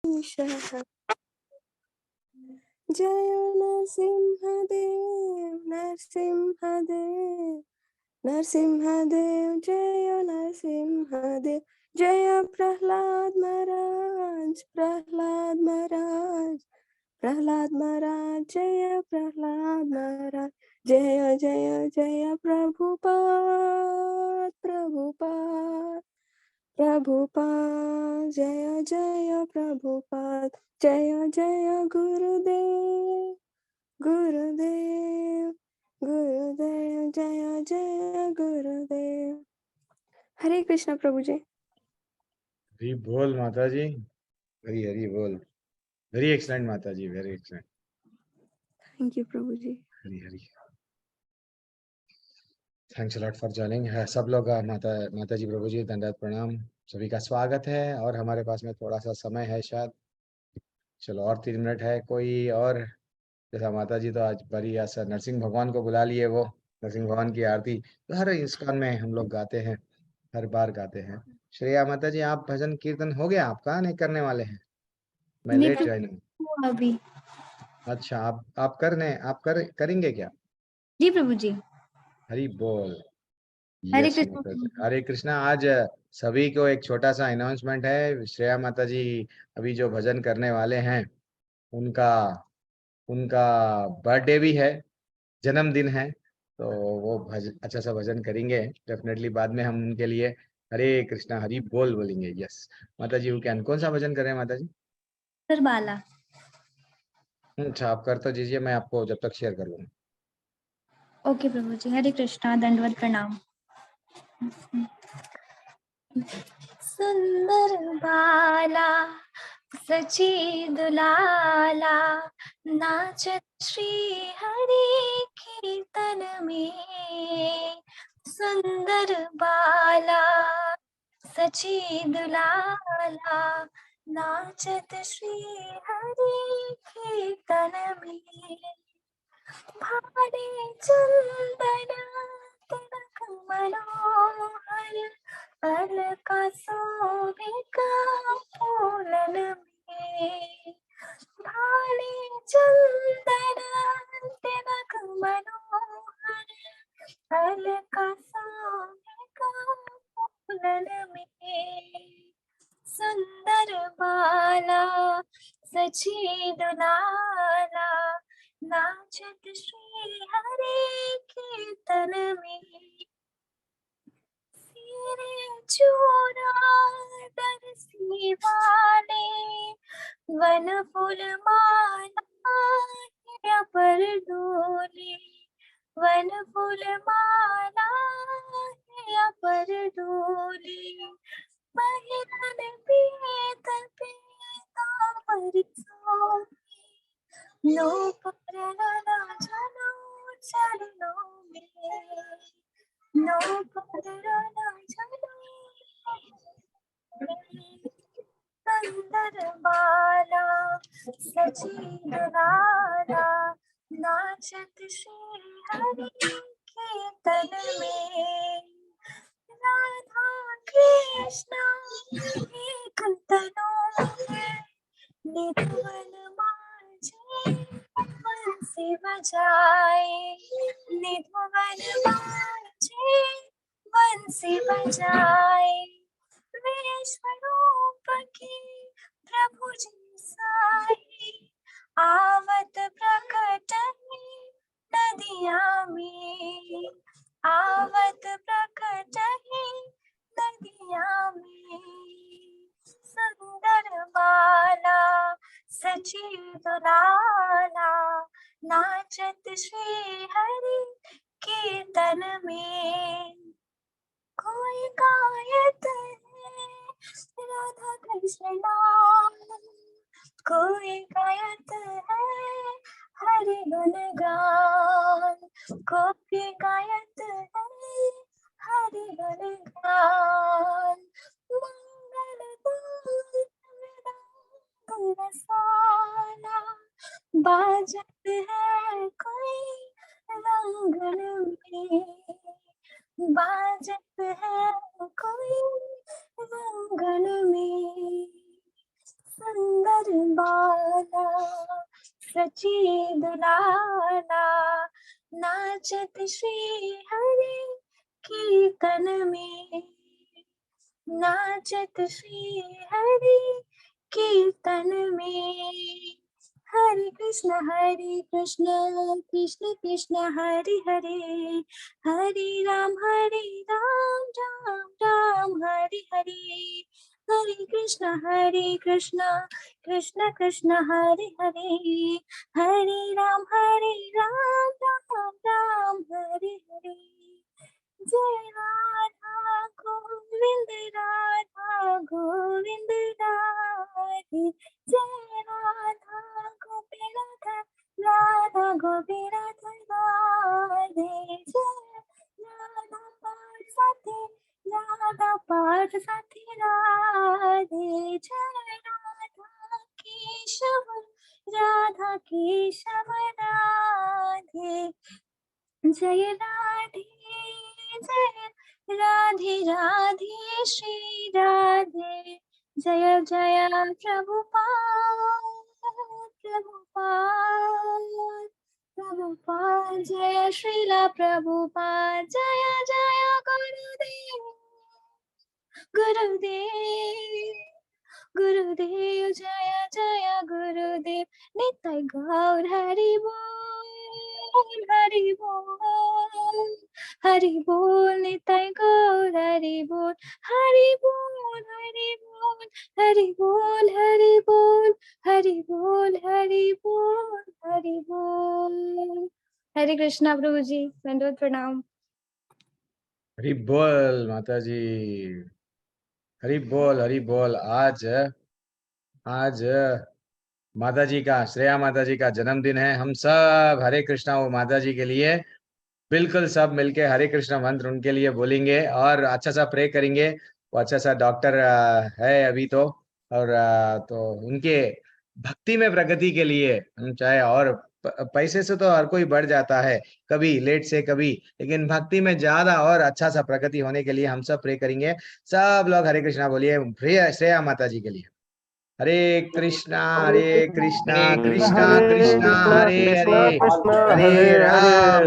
जय नरसिंहदेव नरसिंहदेव नरसिंहदेव जय नरसिंहदेव जय प्रहलाद महाराज प्रहलाद महाराज प्रहलाद महाराज जय प्रहलाद महाराज जय जय जय प्रभुपाद प्रभुपाद प्रभुपाद जय जय प्रभुपाद जय जय गुरुदेव गुरुदेव गुरुदेव जय जय गुरुदेव। हरे कृष्ण प्रभु जी। हरी बोल माता जी, हरी हरी बोल। वेरी एक्सलेंट माता जी, वेरी एक्सलेंट। थैंक यू प्रभु जी। Hari Hari. Thanks a lot for joining. सब लोग माता जी प्रभु जी दंडवत प्रणाम, सभी का स्वागत है। और हमारे पास में थोड़ा सा समय है शायद, चलो और 3 मिनट है। कोई और, जैसा माता जी तो आज बड़ी ऐसा नरसिंह भगवान को बुला लिए, वो नरसिंह भगवान की आरती तो हर इस्कॉन में हम लोग गाते हैं, हर बार गाते हैं। श्रेया माता जी, आप भजन कीर्तन हो गया आपका, नहीं करने वाले हैं? मैं लेट ज्वाइन हूँ अभी। अच्छा, आप करेंगे क्या? जी प्रभु जी। हरि बोल। हरे यस कृष्ण। माता जी, हरे कृष्णा। आज सभी को एक छोटा सा अनाउंसमेंट है। श्रेया माता जी अभी जो भजन करने वाले हैं, उनका उनका बर्थडे भी है, जन्मदिन है, तो वो अच्छा सा भजन करेंगे डेफिनेटली। बाद में हम उनके लिए हरे कृष्णा हरि बोल बोलेंगे। यस माता जी, यू कैन। कौन सा भजन करें माता जी? सर बाला। अच्छा, आप कर तो दीजिए, मैं आपको जब तक शेयर कर लूँगा। ओके प्रभु जी। हरे कृष्णा, दंडवत प्रणाम। सुंदर बाला सची दुलाला, नाचत श्री हरि कीर्तन में। सुंदर बाला सची दुलाला, नाचत श्री हरि कीर्तन में। भारे चंदन तिलक मनोहर, अलका शोभिका फूलन में। भारे चंदन तिलक मनोहर, अलका शोभिका फूलन में। सुंदर बाला सची दुलाला, नाचत श्री हरि कीर्तन में। सिरे चूड़ा दरसी वाले, वन फूल माला पर डोले। वन फूल माला पर डोले, महिरन पीत पीतांबर सोहे। नूपुर लला झलो चरणों में, नूपुर लला झलो में। सुंदर बाला सची दुलाला, नाचत श्री हरि कीर्तन में। राधा कृष्ण एक तनु है, निधुवन माझे बंसी बजाए। निधुवन माझे बंसी बजाए। विश्वरूप की प्रभु जी साई, आवत प्रकट ही नदिया में। आवत प्रकट ही नदिया में। सुंदर बाला सची दुलाला, नाचत श्री हरि कीर्तन में। कोई गायत है राधा कृष्ण नाम, कोई गायत है हरि गुण गान। कोई गायत है हरि गुण गान। मंगल दूत रसाला, बाजत है कोई रंगन में। बाजत है कोई रंगन में। सुंदर दरबाना सची दुलाना नाचत श्री हरि कीर्तन में नाचत श्री हरि कीर्तन में हरे कृष्ण कृष्ण कृष्ण हरे हरे हरे राम राम राम हरे हरे हरे कृष्ण कृष्ण कृष्ण हरे हरे हरे राम राम राम हरे हरे जय राधा गोविंद राधे जय राधा गोपी राधा राधे जय राधा पाठ साथी राधे जय राधा केशव राधे जय राधे राधे श्री राधे जय जय प्रभुपाद जय श्रीला प्रभुपाद जय जय गुरुदेव जय जय गुरुदेव नित्य गौर हरि बोल नित्य गौर हरि बोल हरि बोल हरि बोल हरि बोल हरि बोल हरि बोल हरि बोल हरि बोल। हरे कृष्णा प्रभु जी, दंडवत प्रणाम। हरि बोल माता जी, हरि बोल। आज माता जी का, श्रेया माता जी का जन्मदिन है। हम सब हरे कृष्णा वो माता जी के लिए बिल्कुल सब मिलके हरे कृष्णा मंत्र उनके लिए बोलेंगे और अच्छा सा प्रे करेंगे। वो अच्छा सा डॉक्टर है अभी तो, और तो उनके भक्ति में प्रगति के लिए हम चाहे, और पैसे से तो हर कोई बढ़ जाता है, कभी लेट से कभी, लेकिन भक्ति में ज्यादा और अच्छा सा प्रगति होने के लिए हम सब प्रे करेंगे। सब लोग हरे कृष्णा बोलिए श्रेया माता जी के लिए। हरे कृष्णा कृष्णा कृष्णा हरे हरे, हरे राम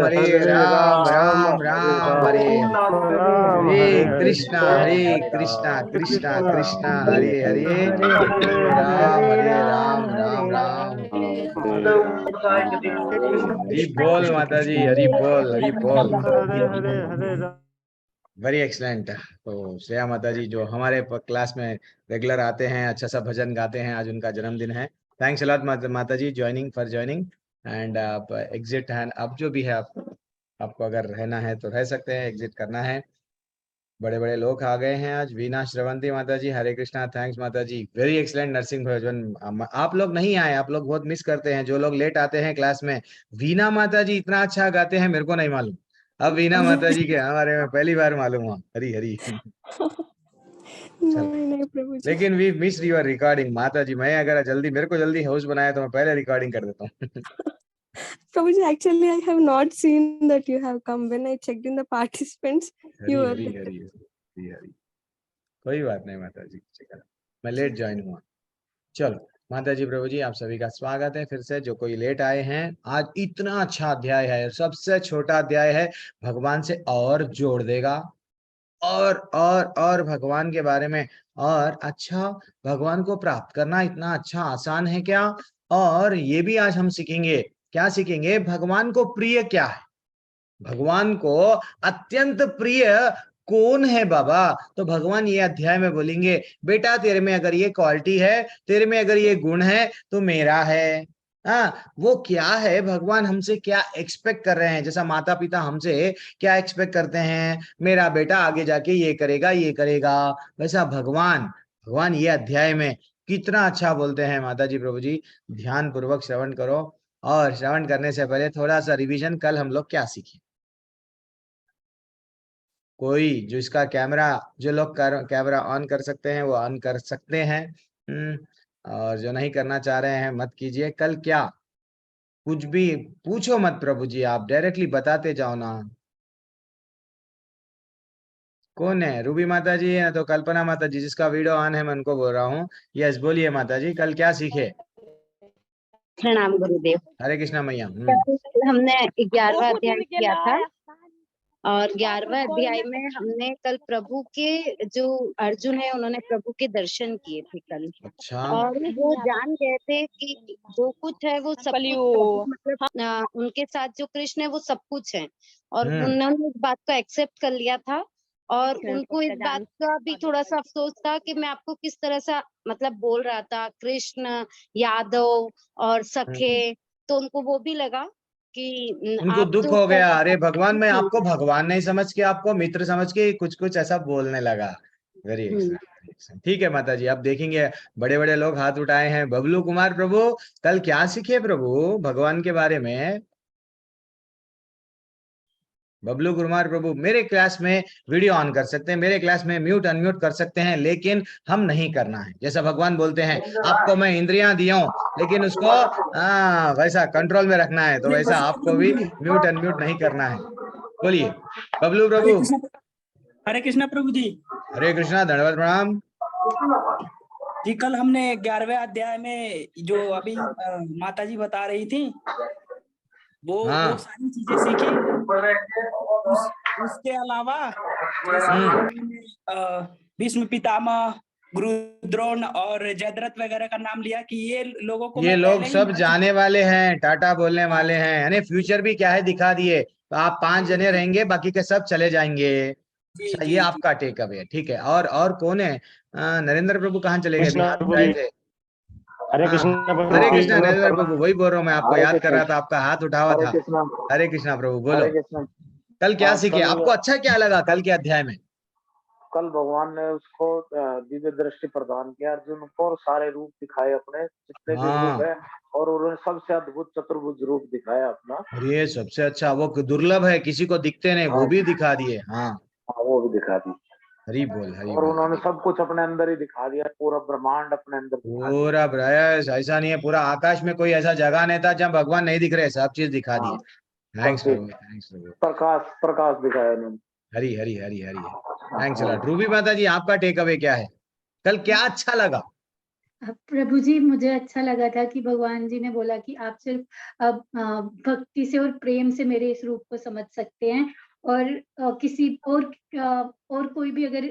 राम राम हरे हरे, हरे कृष्णा कृष्णा हरे हरे, हरे राम राम हरि बोल माता जी, हरि बोल। Very excellent. तो श्रेया माता जी जो हमारे क्लास में रेगुलर आते हैं, अच्छा सा भजन गाते हैं, आज उनका जन्मदिन है। थैंक्स अलॉट माता जी फॉर ज्वाइनिंग एंड आप एग्जिट है, अब जो भी है आपको अगर रहना है तो रह सकते हैं, एग्जिट करना है। बड़े बड़े लोग आ गए हैं आज। वीना श्रवंती माता जी, हरे कृष्णा, थैंक्स माता जी, वेरी एक्सलेंट नर्सिंग भजन। आप लोग नहीं आए, आप लोग बहुत मिस करते हैं, जो लोग लेट आते हैं क्लास में। वीना माता जी इतना अच्छा गाते हैं, मेरे को नहीं मालूम। अब वीना माता जी के हमारे में पहली बार मालूम हुआ। हरी हरी नहीं प्रभु जी। लेकिन वी मिस योर रिकॉर्डिंग माता जी। मैं अगर मेरे को जल्दी हाउस बनाया तो मैं पहले रिकॉर्डिंग कर देता हूँ। प्रभु जी, actually I have not seen that you have come. When I checked in the participants, you Hari were Hari there. Hari Hari Hari, कोई बात नहीं माता जी, मैं लेट ज्वाइन हुआ। चलो माता जी, प्रभु जी, आप सभी का स्वागत है फिर से। जो कोई लेट आए हैं, आज इतना अच्छा अध्याय है, सबसे छोटा अध्याय है, भगवान से और जोड़ देगा और भगवान के बारे में। और अच्छा, भगवान को प्राप्त करना इतना अच्छा आसान है क्या? और ये भी आज हम सीखेंगे। क्या सीखेंगे? भगवान को प्रिय क्या है, भगवान को अत्यंत प्रिय कौन है बाबा। तो भगवान ये अध्याय में बोलेंगे, बेटा तेरे में अगर ये क्वालिटी है, तेरे में अगर ये गुण है, तो मेरा है। हाँ, वो क्या है, भगवान हमसे क्या एक्सपेक्ट कर रहे हैं, जैसा माता पिता हमसे क्या एक्सपेक्ट करते हैं, मेरा बेटा आगे जाके ये करेगा, वैसा भगवान ये अध्याय में कितना अच्छा बोलते हैं। माता जी, प्रभु जी, ध्यान पूर्वक श्रवण करो। और श्रवण करने से पहले थोड़ा सा रिवीजन, कल हम लोग क्या सीखे। कोई जो इसका कैमरा, जो लोग कैमरा ऑन कर सकते हैं वो ऑन कर सकते हैं, और जो नहीं करना चाह रहे हैं मत कीजिए। कल क्या, कुछ भी पूछो मत प्रभु जी, आप डायरेक्टली बताते जाओ ना। कौन है? रूबी माता जी है तो कल्पना माता जी, जिसका वीडियो ऑन है मैं उनको बोल रहा हूँ। यस, बोलिए माता जी, कल क्या सीखे? प्रणाम गुरुदेव। हरे कृष्णा मैया। कल हमने 11वां अध्याय किया था और 11वें अध्याय में हमने कल प्रभु के जो अर्जुन है उन्होंने प्रभु के दर्शन किए थे कल। अच्छा। और वो जान गए थे कि जो कुछ है वो सब कुछ प्रभु, मतलब उनके साथ जो कृष्ण है वो सब कुछ है। और उन्होंने इस बात को एक्सेप्ट कर लिया था और उनको इस बात का भी थोड़ा सा अफसोस था कि मैं आपको किस तरह से मतलब बोल रहा था कृष्ण, यादव और सखे, तो उनको वो भी लगा कि उनको आप दुख तो हो गया, अरे सब भगवान, मैं कुछ आपको नहीं। भगवान नहीं समझ के आपको मित्र समझ के कुछ कुछ ऐसा बोलने लगा। Very excellent. ठीक है माता जी, अब देखेंगे। बड़े बड़े लोग हाथ उठाए हैं। बबलू कुमार प्रभु, कल क्या सीखे प्रभु भगवान के बारे में? बबलू कुमार प्रभु, मेरे क्लास में वीडियो ऑन कर सकते हैं, मेरे क्लास में म्यूट अनम्यूट कर सकते हैं, लेकिन हम नहीं करना है। जैसा भगवान बोलते हैं, आपको मैं इंद्रियां दी हूं, लेकिन उसको वैसा कंट्रोल में रखना है, तो वैसा आपको भी म्यूट अनम्यूट नहीं करना है। बोलिए बबलू प्रभु। हरे कृष्णा प्रभु जी। हरे कृष्णा, धन्यवाद, प्रणाम जी। कल हमने 11वें अध्याय में जो अभी माता जी बता रही थी वो सारी चीजें सीखी। उसके अलावा जैसे भीष्म पितामह, गुरु द्रोण और जयद्रथ वगैरह का नाम लिया कि ये लोगों को ये मैं लोग पहले ही सब मार जाने चुका वाले हैं, टाटा बोलने वाले हैं, यानी फ्यूचर भी क्या है दिखा दिए। तो आप 5 जने रहेंगे, बाकी के सब चले जाएंगे। जी अच्छा, जी ये जी। आपका टेक अवे, ठीक है। और कौन है? नरेंद्र प्रभु कहाँ चले गए? कृष्णा बिहार प्रभु गए जी। थे। हरे हाँ, कृष्णा हरे प्रभु जी। कृष्णा नरेंद्र प्रभु, वही बोल रहा हूँ मैं, आपको हरे याद कर कृष्णा। रहा था, आपका हाथ उठा हुआ हरे था। कृष्णा। हरे कृष्णा प्रभु, हरे बोलो कृष्णा। कल क्या सीखे? कल आपको अच्छा क्या लगा कल के अध्याय में? कल भगवान ने उसको दिव्य दृष्टि प्रदान किया, अर्जुन को, और सारे रूप दिखाए अपने जितने भी रूप हाँ, है, और उन्होंने सबसे अद्भुत चतुर्भुज रूप दिखाया अपना। और ये सबसे अच्छा, वो दुर्लभ है, किसी को दिखते नहीं, वो हाँ भी दिखा दिए। हाँ, हाँ, वो भी दिखा दी। हरी बोल, हरी और बोल, उन्होंने हरी सब कुछ अपने अंदर ही दिखा दिया, पूरा ब्रह्मांड अपने अंदर दिखा दिया। पूरा प्रयास ऐसा नहीं है, पूरा आकाश में कोई ऐसा जगह नहीं था जहाँ भगवान नहीं दिख रहे, सब चीज दिखा दिए। हाँ, सब थैंक्स चीज प्रभु, थैंक्स प्रभु। प्रकाश प्रकाश दिखाया उन्होंने। हरी हरी हरी हरी है। थैंक्स हाँ। अलॉट। रूबी माता जी, आपका टेक अवे क्या है? कल क्या अच्छा लगा? प्रभु जी, मुझे अच्छा लगा था कि भगवान जी ने बोला कि आप सिर्फ अब भक्ति से और प्रेम से मेरे इस रूप को समझ सकते हैं, और किसी और कोई भी अगर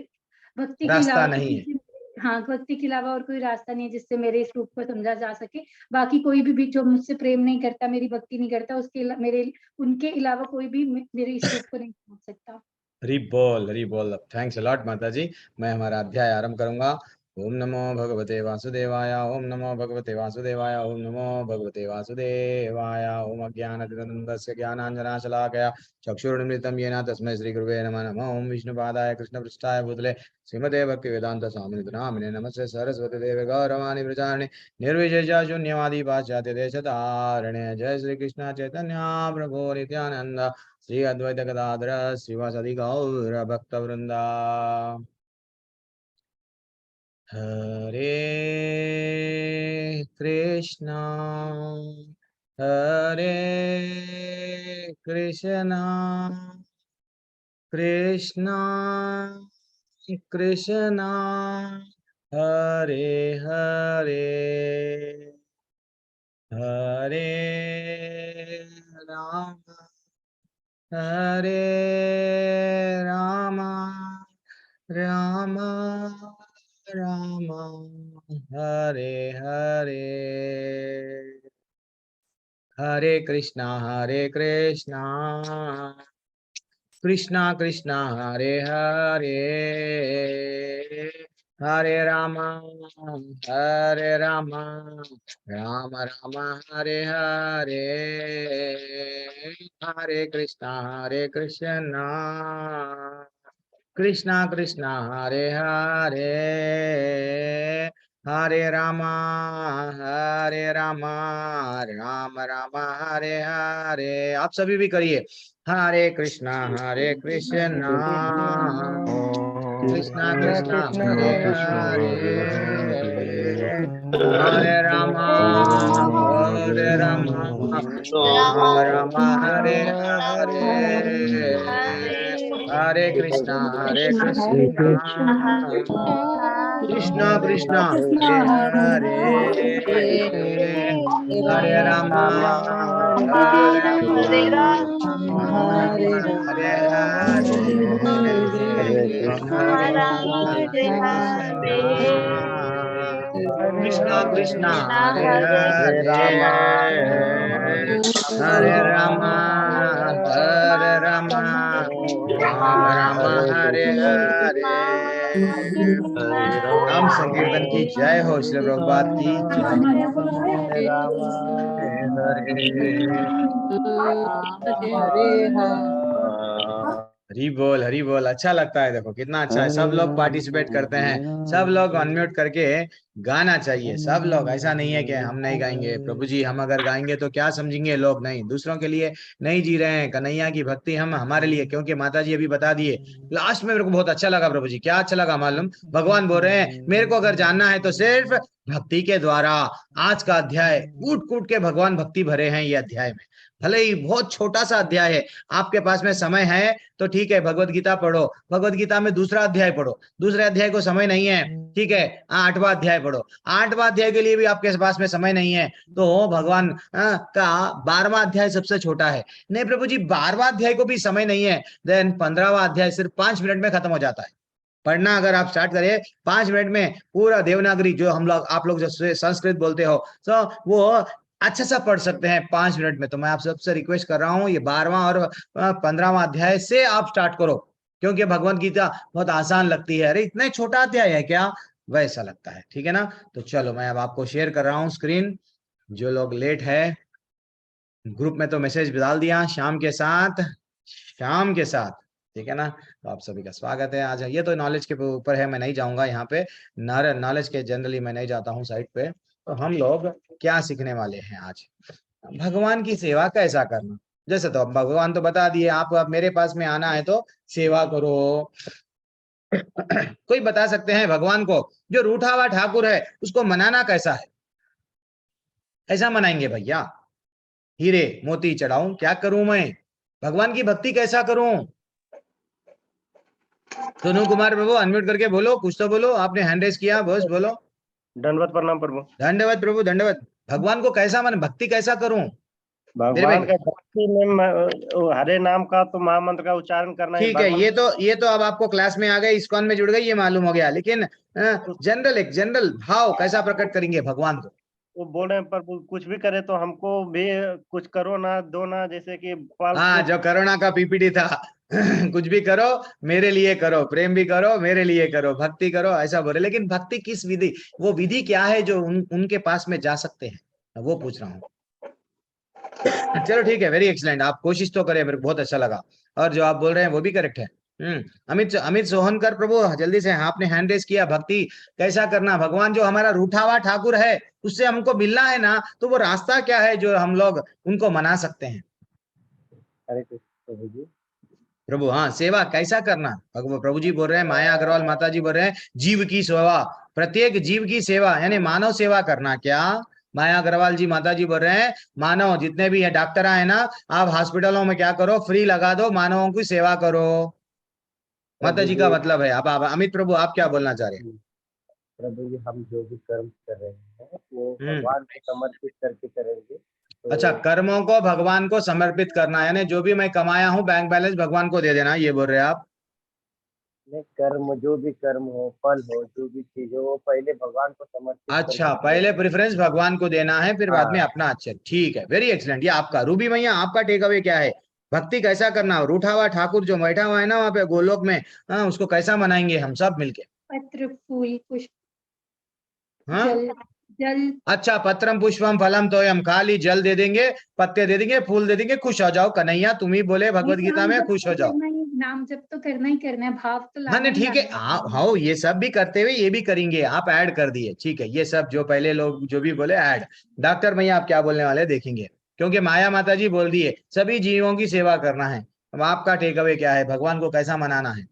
भक्ति के रास्ता अलावा नहीं है। हाँ, भक्ति के अलावा और कोई रास्ता नहीं है जिससे मेरे इस रूप को समझा जा सके। बाकी कोई भी जो मुझसे प्रेम नहीं करता, मेरी भक्ति नहीं करता, उनके अलावा कोई भी मेरे इस रूप को नहीं समझ सकता। हरी बोल, हरी बोल। थैंक्स अलॉट माता जी। मैं हमारा अध्याय आरंभ करूंगा। ओम नमो भगवते वासुदेवाय, ओम नमो भगवते वासुदेवाय, ओम नमो भगवते वासुदेवाय। ओम अज्ञानतिमिरन्धस्य ज्ञानाञ्जनशलाकया चक्षुरुन्मिलितं येन तस्मै श्रीगुरुवे नमः। नमः ओम विष्णुपादाय कृष्णपृष्ठाय भूतले श्रीमते भक्तिवेदान्त स्वामिनिधि नामिने नमस्ते सरस्वती देवे गौरवाणी प्रचारिणे निर्विशेषा शून्यवादी पाश्चात्य देशधारिणे। जय श्री कृष्ण चैतन्य प्रभु नित्यानंद श्री अद्वैत गदाधर श्रीवासदि गौर भक्त वृंदा। हरे कृष्णा हरे कृष्णा कृष्णा कृष्णा हरे हरे हरे राम हरे राम राम राम हरे हरे। हरे कृष्णा कृष्णा कृष्णा हरे हरे, हरे राम राम राम हरे हरे। हरे कृष्णा कृष्णा कृष्णा हरे हरे, हरे राम राम राम हरे हरे। आप सभी भी करिए। हरे कृष्णा कृष्णा कृष्णा हरे हरे, हरे राम राम राम हरे हरे, हरे हरे कृष्णा कृष्णा कृष्णा हरे हरे, हरे राम हरे कृष्णा कृष्णा हरे हरे, हरे राम राम राम हरे हरे। नाम संकीर्तन की जय हो, श्री प्रभुपाद की जय। हरी बोल। अच्छा लगता है, देखो कितना अच्छा है, सब लोग पार्टिसिपेट करते हैं, सब लोग अनम्यूट करके गाना चाहिए, सब लोग। ऐसा नहीं है कि हम नहीं गाएंगे प्रभु जी, हम अगर गाएंगे तो क्या समझेंगे लोग, नहीं, दूसरों के लिए नहीं जी रहे हैं कन्हैया की भक्ति, हम हमारे लिए, क्योंकि माता जी अभी बता दिए लास्ट में। मेरे को बहुत अच्छा लगा प्रभु जी, क्या अच्छा लगा मालूम, भगवान बोल रहे हैं मेरे को अगर जानना है तो सिर्फ भक्ति के द्वारा। आज का अध्याय कूट कूट के भगवान भक्ति भरे हैं ये अध्याय में, भले ही बहुत छोटा सा अध्याय है, आपके पास में समय है तो ठीक है भगवत गीता पढ़ो, भगवत गीता में दूसरा अध्याय पढ़ो, दूसरे अध्याय को समय नहीं है ठीक है 8वां अध्याय पढ़ो, 8वां अध्याय के लिए भी आपके पास में समय नहीं है तो भगवान का 12वां अध्याय सबसे छोटा है। नहीं प्रभु जी 12वां अध्याय को भी समय नहीं है, देन 15वां अध्याय सिर्फ 5 मिनट में खत्म हो जाता है पढ़ना। अगर आप स्टार्ट करें 5 मिनट में पूरा देवनागरी, जो हम लोग आप लोग जो संस्कृत बोलते हो तो वो अच्छा सा पढ़ सकते हैं 5 मिनट में। तो मैं आप सबसे रिक्वेस्ट कर रहा हूँ ये 12वां और 15वां अध्याय से आप स्टार्ट करो, क्योंकि भगवत गीता बहुत आसान लगती है। अरे इतना छोटा अध्याय है क्या, वैसा लगता है, ठीक है ना। तो चलो मैं अब आपको शेयर कर रहा हूँ स्क्रीन। जो लोग लेट है ग्रुप में तो मैसेज डाल दिया शाम के साथ, ठीक है ना। तो आप सभी का स्वागत है आज। ये तो नॉलेज के ऊपर है, मैं नहीं जाऊंगा यहाँ पे, नॉलेज के जनरली मैं नहीं जाता हूँ साइट पे। तो हम लोग क्या सीखने वाले हैं आज, भगवान की सेवा कैसा करना। जैसे तो भगवान तो बता दिए, आप मेरे पास में आना है तो सेवा करो। कोई बता सकते हैं भगवान को जो रूठा हुआ ठाकुर है उसको मनाना कैसा है, ऐसा मनाएंगे भैया, हीरे मोती चढ़ाऊं क्या करूं मैं, भगवान की भक्ति कैसा करूं। सोनू कुमार प्रभु अनम्यूट करके बोलो, कुछ तो बोलो, आपने हैंड रेज किया, बस बोलो। दंडवत प्रणाम प्रभु। धन्यवाद प्रभु धन्यवाद। भगवान को कैसा मन भक्ति कैसा करूं, भगवान का भक्ति में हरे नाम का तो महामंत्र का उच्चारण करना ठीक है। ये तो अब आपको क्लास में आ गए, इस्कॉन में जुड़ गए, ये मालूम हो गया, लेकिन जनरल भाव कैसा प्रकट करेंगे भगवान को। वो बोल रहे हैं प्रभु कुछ भी करे तो हमको भी कुछ करो ना दो ना, जैसे कि हाँ जो कोरोना का पीपीटी था कुछ भी करो मेरे लिए करो, प्रेम भी करो मेरे लिए करो, भक्ति करो, ऐसा बोले। लेकिन भक्ति किस विधि, वो विधि क्या है जो उनके पास में जा सकते हैं, वो पूछ रहा हूँ। चलो ठीक है, वेरी एक्सीलेंट, आप कोशिश तो करें, मेरे को बहुत अच्छा लगा, और जो आप बोल रहे हैं वो भी करेक्ट है। अमित सोहनकर प्रभु जल्दी से, आपने हैंड रेस किया, भक्ति कैसा करना, भगवान जो हमारा रूठा हुआ ठाकुर है उससे हमको मिलना है ना, तो वो रास्ता क्या है जो हम लोग उनको मना सकते हैं। हरे प्रभु जी। प्रभु हाँ सेवा कैसा करना, प्रभु जी बोल रहे हैं, माया अग्रवाल माता जी बोल रहे हैं जीव की सेवा, प्रत्येक जीव की सेवा यानी मानव सेवा करना। क्या माया अग्रवाल जी माता जी बोल रहे हैं मानव जितने भी है डॉक्टर है ना, आप हॉस्पिटलों में क्या करो, फ्री लगा दो, मानवों की सेवा करो, माता जी का मतलब है। अब अमित प्रभु आप क्या बोलना चाह रहे हैं। प्रभु जी हम जो भी कर्म कर रहे हैं वो भगवान को समर्पित करके करेंगे। अच्छा कर्मों को भगवान को समर्पित करना, यानी जो भी मैं कमाया हूँ बैंक बैलेंस भगवान को दे देना, ये बोल रहे हैं आप। कर्म जो भी कर्म हो, फल हो, जो भी चीज हो, वो पहले भगवान को समर्पित। अच्छा पहले प्रेफरेंस भगवान को देना है, फिर बाद में अपना। अच्छा ठीक है, वेरी एक्सीलेंट। ये आपका रूबी मैया आपका टेक अवे क्या है, भक्ति कैसा करना, रूठा हुआ ठाकुर जो बैठा हुआ है ना वहाँ पे गोलोक में, उसको कैसा मनाएंगे हम सब मिलके। पत्र फूल पुष्प जल। अच्छा पत्रम पुष्पम फलम तोयम, खाली जल दे देंगे, पत्ते दे देंगे, फूल दे देंगे, खुश हो जाओ कन्हैया, तुम ही बोले भगवत गीता में खुश हो जाओ। नाम जब तो करना ही करना है, भाव तो हाँ नहीं ठीक है, हाँ ये सब भी करते हुए ये भी करेंगे, आप ऐड कर दिए, ठीक है। ये सब जो पहले लोग जो भी बोले ऐड। डॉक्टर भैया आप क्या बोलने वाले देखेंगे, क्योंकि माया माता जी बोल दिए सभी जीवों की सेवा करना है। अब आपका टेक अवे क्या है, भगवान को कैसा मनाना है।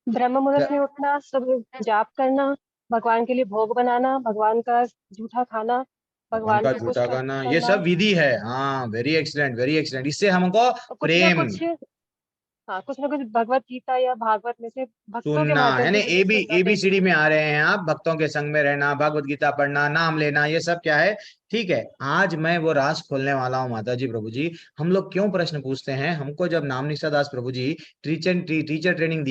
ब्रह्म मुहूर्त में उठना, सब जाप करना, भगवान के लिए भोग बनाना, भगवान का जूठा खाना, भगवान का जूठा खाना, ये सब विधि है। हाँ वेरी एक्सीलेंट वेरी एक्सीलेंट, इससे हमको प्रेम। हाँ, कुछ ना कुछ भगवत गीता या भागवत में से भक्तों के सुनना, माध्यम यानी से मुझे सुनना ABCD में आ रहे हैं आप, भक्तों के संग में रहना, भगवत गीता पढ़ना, नाम लेना, ये सब क्या है? ठीक है, आज मैं वो राज खोलने वाला हूँ माता जी प्रभु जी। हम लोग क्यों प्रश्न पूछते हैं? हमको जब नाम निष्ठा दास प्रभु जी टीचर ट्रेनिंग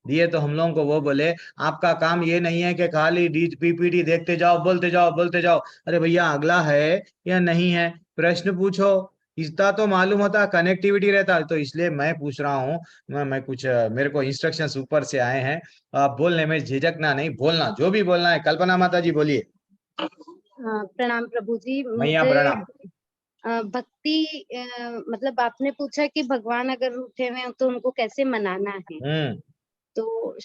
दिए तो हम लोगों को वो बोले आपका काम ये नहीं है कि खाली PPT देखते जाओ, बोलते जाओ। अरे भैया, अगला है या नहीं है, प्रश्न पूछो। इतना तो मालूम होता, कनेक्टिविटी रहता। तो इसलिए मैं पूछ रहा हूँ। मैं कुछ मेरे को इंस्ट्रक्शंस ऊपर से आए हैं, आप बोलने में झिझकना नहीं, बोलना जो भी बोलना है। कल्पना माता जी बोलिए। प्रणाम प्रभु जी। मैया मुझे प्रणाम। भक्ति मतलब आपने पूछा कि भगवान अगर रूठे हुए हैं तो उनको कैसे मनाना है। तो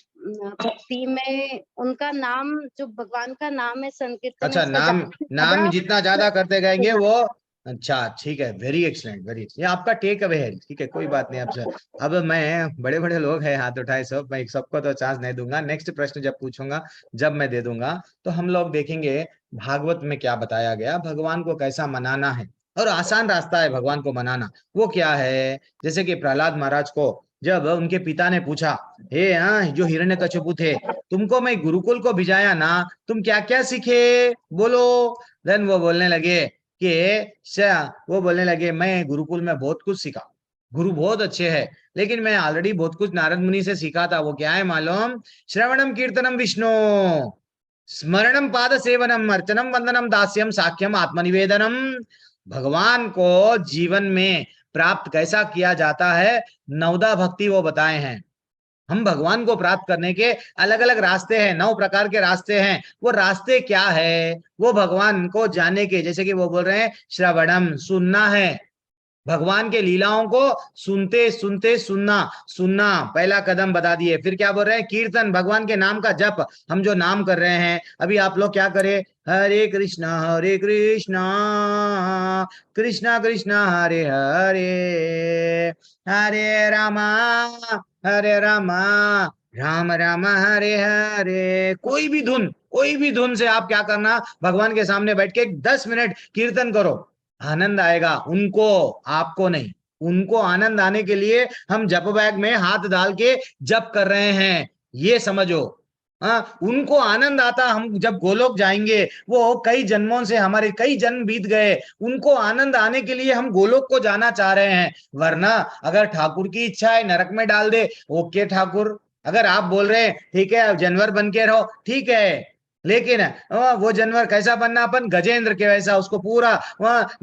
भक्ति में उनका नाम, जो भगवान का नाम है, संकीर्तन अच्छा, उसका नाम जितना ज्यादा करते गएंगे वो। हाँ। अच्छा, ठीक है, वेरी एक्सलेंट, वेरी। ये आपका टेक अवे है, ठीक है, कोई बात नहीं। आपसे अब मैं, बड़े बड़े लोग हैं हाथ उठाए सब, मैं सबको तो चांस नहीं दूंगा। नेक्स्ट प्रश्न जब पूछूंगा, जब मैं दे दूंगा, तो हम लोग देखेंगे भागवत में क्या बताया गया, भगवान को कैसा मनाना है। और आसान रास्ता है भगवान को मनाना। वो क्या है? जैसे कि प्रहलाद महाराज को जब उनके पिता ने पूछा, हे जो हिरण्यकशिपु थे, तुमको मैं गुरुकुल को भिजाया ना, तुम क्या क्या सीखे, बोलो। देन वो बोलने लगे मैं गुरुकुल में बहुत कुछ सीखा, गुरु बहुत अच्छे हैं, लेकिन मैं ऑलरेडी बहुत कुछ नारद मुनि से सीखा था। वो क्या है मालूम? श्रवणम कीर्तनम विष्णु, स्मरणम पाद सेवनम, अर्चनम वंदनम दास्यम साख्यम आत्मनिवेदनम। भगवान को जीवन में प्राप्त कैसा किया जाता है, नवदा भक्ति वो बताए हैं। हम भगवान को प्राप्त करने के अलग अलग रास्ते हैं, 9 प्रकार के रास्ते हैं। वो रास्ते क्या है? वो भगवान को जाने के, जैसे कि वो बोल रहे हैं श्रवणम, सुनना है, भगवान के लीलाओं को सुनते सुनते सुनना पहला कदम बता दिए। फिर क्या बोल रहे हैं? कीर्तन, भगवान के नाम का जप। हम जो नाम कर रहे हैं अभी, आप लोग क्या करें? हरे कृष्णा कृष्णा कृष्णा हरे हरे, हरे रामा राम राम हरे हरे। कोई भी धुन से आप क्या करना, भगवान के सामने बैठ के 10 मिनट कीर्तन करो, आनंद आएगा उनको, आपको नहीं। उनको आनंद आने के लिए हम जप बैग में हाथ डाल के जप कर रहे हैं, ये समझो। उनको आनंद आता, हम जब गोलोक जाएंगे, वो कई जन्मों से, हमारे कई जन्म बीत गए, उनको आनंद आने के लिए हम गोलोक को जाना चाह रहे हैं। वरना अगर ठाकुर की इच्छा है नरक में डाल दे, ओके ठाकुर। अगर आप बोल रहे हैं ठीक है जानवर बन के रहो, ठीक है, लेकिन वो जानवर कैसा बनना? अपन गजेंद्र के वैसा, उसको पूरा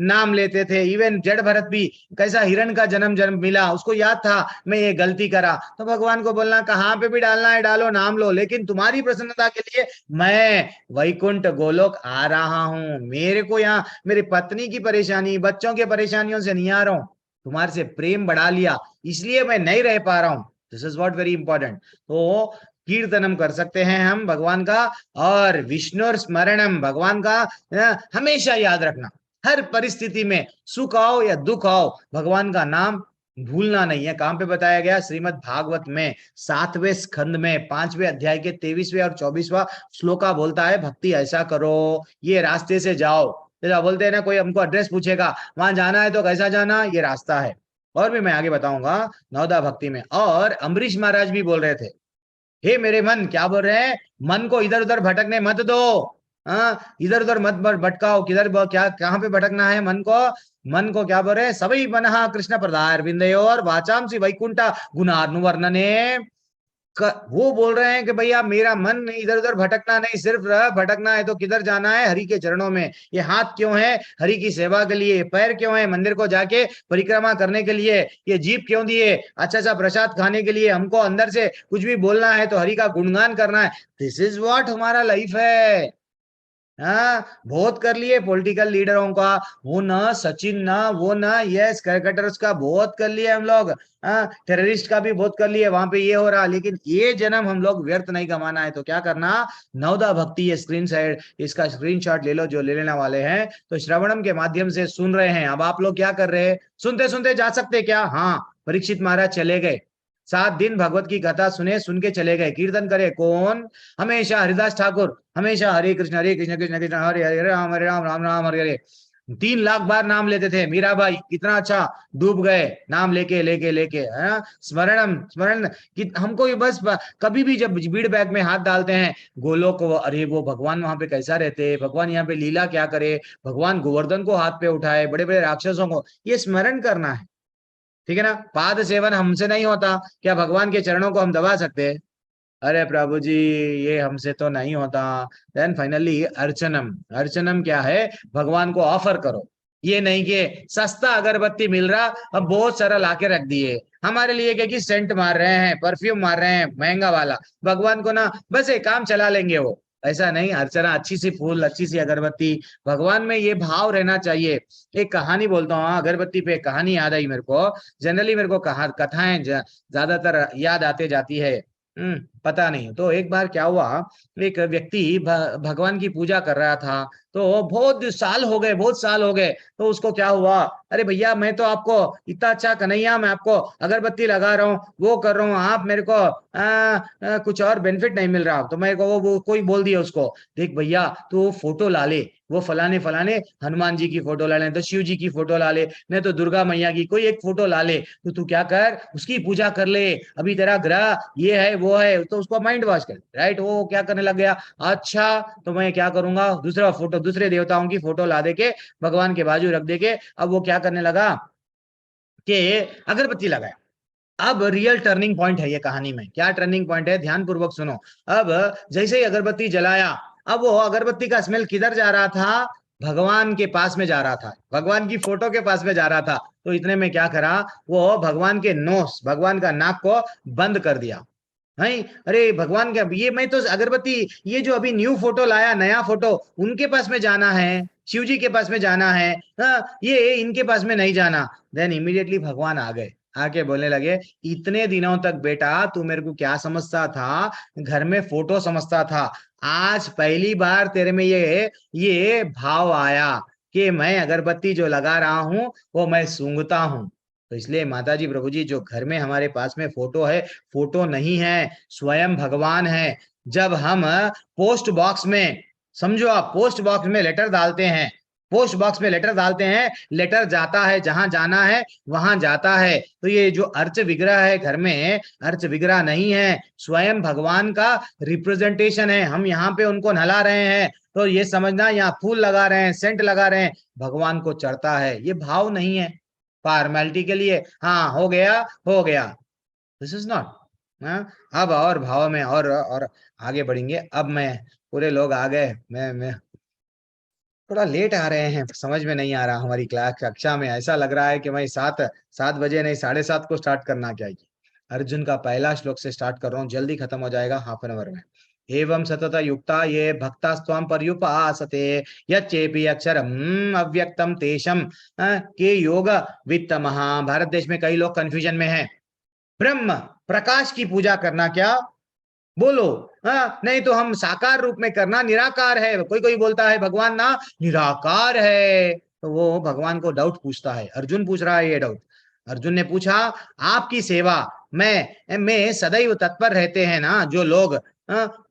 नाम लेते थे। इवन जड़ भरत भी कैसा हिरण का जन्म मिला, उसको याद था मैं ये गलती करा। तो भगवान को बोलना कहाँ पे भी डालना है डालो, नाम लो, लेकिन तुम्हारी प्रसन्नता के लिए मैं वैकुंठ गोलोक आ रहा हूँ। मेरे को यहाँ मेरी पत्नी की परेशानी, बच्चों की परेशानियों से नहीं आ रहा हूँ, तुम्हारे से प्रेम बढ़ा लिया, इसलिए मैं नहीं रह पा रहा हूँ। This is what very important. तो कीर्तनम कर सकते हैं हम भगवान का, और विष्णु स्मरणम, भगवान का हमेशा याद रखना, हर परिस्थिति में, सुख आओ या दुख आओ, भगवान का नाम भूलना नहीं है। कहां पे बताया गया? श्रीमद् भागवत में 7वें स्कंद में 5वें अध्याय के 23वें और 24वां श्लोका बोलता है, भक्ति ऐसा करो, ये रास्ते से जाओ। जैसा बोलते हैं ना, कोई हमको एड्रेस पूछेगा वहां जाना है तो कैसा जाना, ये रास्ता है। और भी मैं आगे बताऊंगा नवदा भक्ति में। और अम्बरीश महाराज भी बोल रहे थे, हे मेरे मन, क्या बोल रहे हैं? मन को इधर उधर भटकने मत दो, इधर उधर मत भटकाओ। किधर क्या कहाँ पे भटकना है मन को? मन को क्या बोल रहे हैं? सभी मनहा कृष्ण प्रदार बिंदयोर वाचांसी वैकुंठा गुणानुवर्णने। वो बोल रहे हैं कि भैया मेरा मन इधर उधर भटकना नहीं, सिर्फ भटकना है तो किधर जाना है? हरि के चरणों में। ये हाथ क्यों है? हरि की सेवा के लिए। पैर क्यों है? मंदिर को जाके परिक्रमा करने के लिए। ये जीभ क्यों दिए? अच्छा प्रसाद खाने के लिए। हमको अंदर से कुछ भी बोलना है तो हरि का गुणगान करना है। दिस इज व्हाट हमारा लाइफ है। बहुत कर लिए पॉलिटिकल लीडरों का, वो ना सचिन ना वो ना यस क्रिकेटर्स का बहुत कर लिया हम लोग, टेररिस्ट का भी बहुत कर लिए, वहां पे ये हो रहा। लेकिन ये जन्म हम लोग व्यर्थ नहीं कमाना है, तो क्या करना? नवदा भक्ति, ये स्क्रीन साइड, इसका स्क्रीनशॉट ले लो जो ले लेने वाले हैं। तो श्रवणम के माध्यम से सुन रहे हैं। अब आप लोग क्या कर रहे हैं? सुनते सुनते जा सकते क्या? हाँ, परीक्षित महाराज चले गए, 7 दिन भगवत की कथा सुने, सुन के चले गए। कीर्तन करे कौन? हमेशा हरिदास ठाकुर, हमेशा हरे कृष्ण कृष्ण कृष्ण हरे हरे, हरे राम राम राम हरे हरे। 3 लाख बार नाम लेते थे मीरा भाई, कितना अच्छा डूब गए नाम लेके लेके लेके, है ना। स्मरणम स्मरण कि हमको ये बस कभी भी जब बीड़ बैग में हाथ डालते हैं, गोलोक को, अरे वो भगवान वहां पे कैसा रहते, भगवान यहाँ पे लीला क्या करे, भगवान गोवर्धन को हाथ पे उठाए, बड़े बड़े राक्षसों को, ये स्मरण करना है, ठीक है ना। पाद सेवन हमसे नहीं होता, क्या भगवान के चरणों को हम दबा सकते हैं? अरे प्रभु जी ये हमसे तो नहीं होता। देन फाइनली अर्चनम, अर्चनम क्या है, भगवान को ऑफर करो। ये नहीं कि सस्ता अगरबत्ती मिल रहा अब बहुत सारा लाके रख दिए हमारे लिए, क्या कि सेंट मार रहे हैं, परफ्यूम मार रहे हैं महंगा वाला, भगवान को ना बस एक काम चला लेंगे वो, ऐसा नहीं। अर्चना, अच्छी सी फूल, अच्छी सी अगरबत्ती, भगवान में ये भाव रहना चाहिए। एक कहानी बोलता हूँ, अगरबत्ती पे कहानी याद आई मेरे को। जनरली मेरे को कथाएं ज्यादातर याद आते जाती है, पता नहीं। तो एक बार क्या हुआ, एक व्यक्ति भगवान की पूजा कर रहा था, तो बहुत साल हो गए, बहुत साल हो गए। तो उसको क्या हुआ, अरे भैया मैं तो आपको इतना अच्छा कन्हैया, मैं आपको अगरबत्ती लगा रहा हूँ, वो कर रहा हूँ, आप मेरे को कुछ और बेनिफिट नहीं मिल रहा। तो मेरे को वो कोई बोल दिया उसको, देख भैया तू फोटो ला ले, वो फलाने फलाने हनुमान जी की फोटो ला ले, तो शिव जी की फोटो ला ले, नहीं तो दुर्गा मैया की कोई एक फोटो ला ले, तो तू क्या कर, उसकी पूजा कर ले, अभी तेरा ग्रह ये है वो है। तो उसको माइंड वॉश कर, राइट। वो क्या करने लग गया, अच्छा तो मैं क्या करूंगा, दूसरा फोटो, दूसरे देवताओं की फोटो ला दे के भगवान के बाजू रख दे के, अब वो क्या करने लगा कि अगरबत्ती लगाया। अब रियल टर्निंग पॉइंट है ये कहानी में, क्या टर्निंग पॉइंट है, ध्यान पूर्वक सुनो। अब जैसे ही अगरबत्ती जलाया, अब वो अगरबत्ती का स्मेल किधर जा रहा था, भगवान के पास में जा रहा था, भगवान की फोटो के पास में जा रहा था। तो इतने में क्या करा, वो भगवान के नोस, भगवान का नाक को बंद कर दिया। नहीं, अरे भगवान का ये, मैं तो अगरबत्ती, ये जो अभी न्यू फोटो लाया, नया फोटो, उनके पास में जाना है, शिव जी के पास में जाना है, ये इनके पास में नहीं जाना। देन इमीडिएटली भगवान आ गए, आके बोलने लगे, इतने दिनों तक बेटा तू मेरे को क्या समझता था, घर में फोटो समझता था, आज पहली बार तेरे में ये भाव आया कि मैं अगरबत्ती जो लगा रहा हूं वो मैं सूंघता हूं। तो इसलिए माता जी प्रभु जी, जो घर में हमारे पास में फोटो है, फोटो नहीं है, स्वयं भगवान है। जब हम पोस्ट बॉक्स में, समझो आप पोस्ट बॉक्स में लेटर डालते हैं, पोस्ट बॉक्स में लेटर डालते हैं, लेटर जाता है जहां जाना है वहां जाता है। तो ये जो अर्च विग्रह है घर में, अर्च विग्रह नहीं है, स्वयं भगवान का रिप्रेजेंटेशन है। हम यहाँ पे उनको नहला रहे हैं, तो ये समझना यहाँ फूल लगा रहे हैं, सेंट लगा रहे हैं, भगवान को चढ़ता है, ये भाव नहीं है फॉर्मेलिटी के लिए, हाँ हो गया हो गया, दिस इज नॉट। अब और भाव में और आगे बढ़ेंगे। अब मैं, पूरे लोग आ गए, मैं थोड़ा लेट आ रहे हैं, समझ में नहीं आ रहा, हमारी क्लास कक्षा में ऐसा लग रहा है कि मैं 7 बजे नहीं 7:30 को स्टार्ट करना चाहिए। अर्जुन का पहला श्लोक से स्टार्ट कर रहा हूँ, जल्दी खत्म हो जाएगा, हाफ एन आवर में। एवं सतत युक्ता ये भक्ता स्वाम पर्युपासते यच्चेपि अक्षरम अव्यक्तम तेषम के योग वित्तमः। भारत देश में कई लोग कंफ्यूजन में हैं, ब्रह्म प्रकाश की पूजा करना क्या, बोलो, हाँ नहीं तो हम साकार रूप में करना, निराकार है। कोई कोई बोलता है भगवान ना निराकार है, तो वो भगवान को डाउट पूछता है, अर्जुन पूछ रहा है ये डाउट। अर्जुन ने पूछा, आपकी सेवा में सदैव तत्पर रहते हैं ना जो लोग,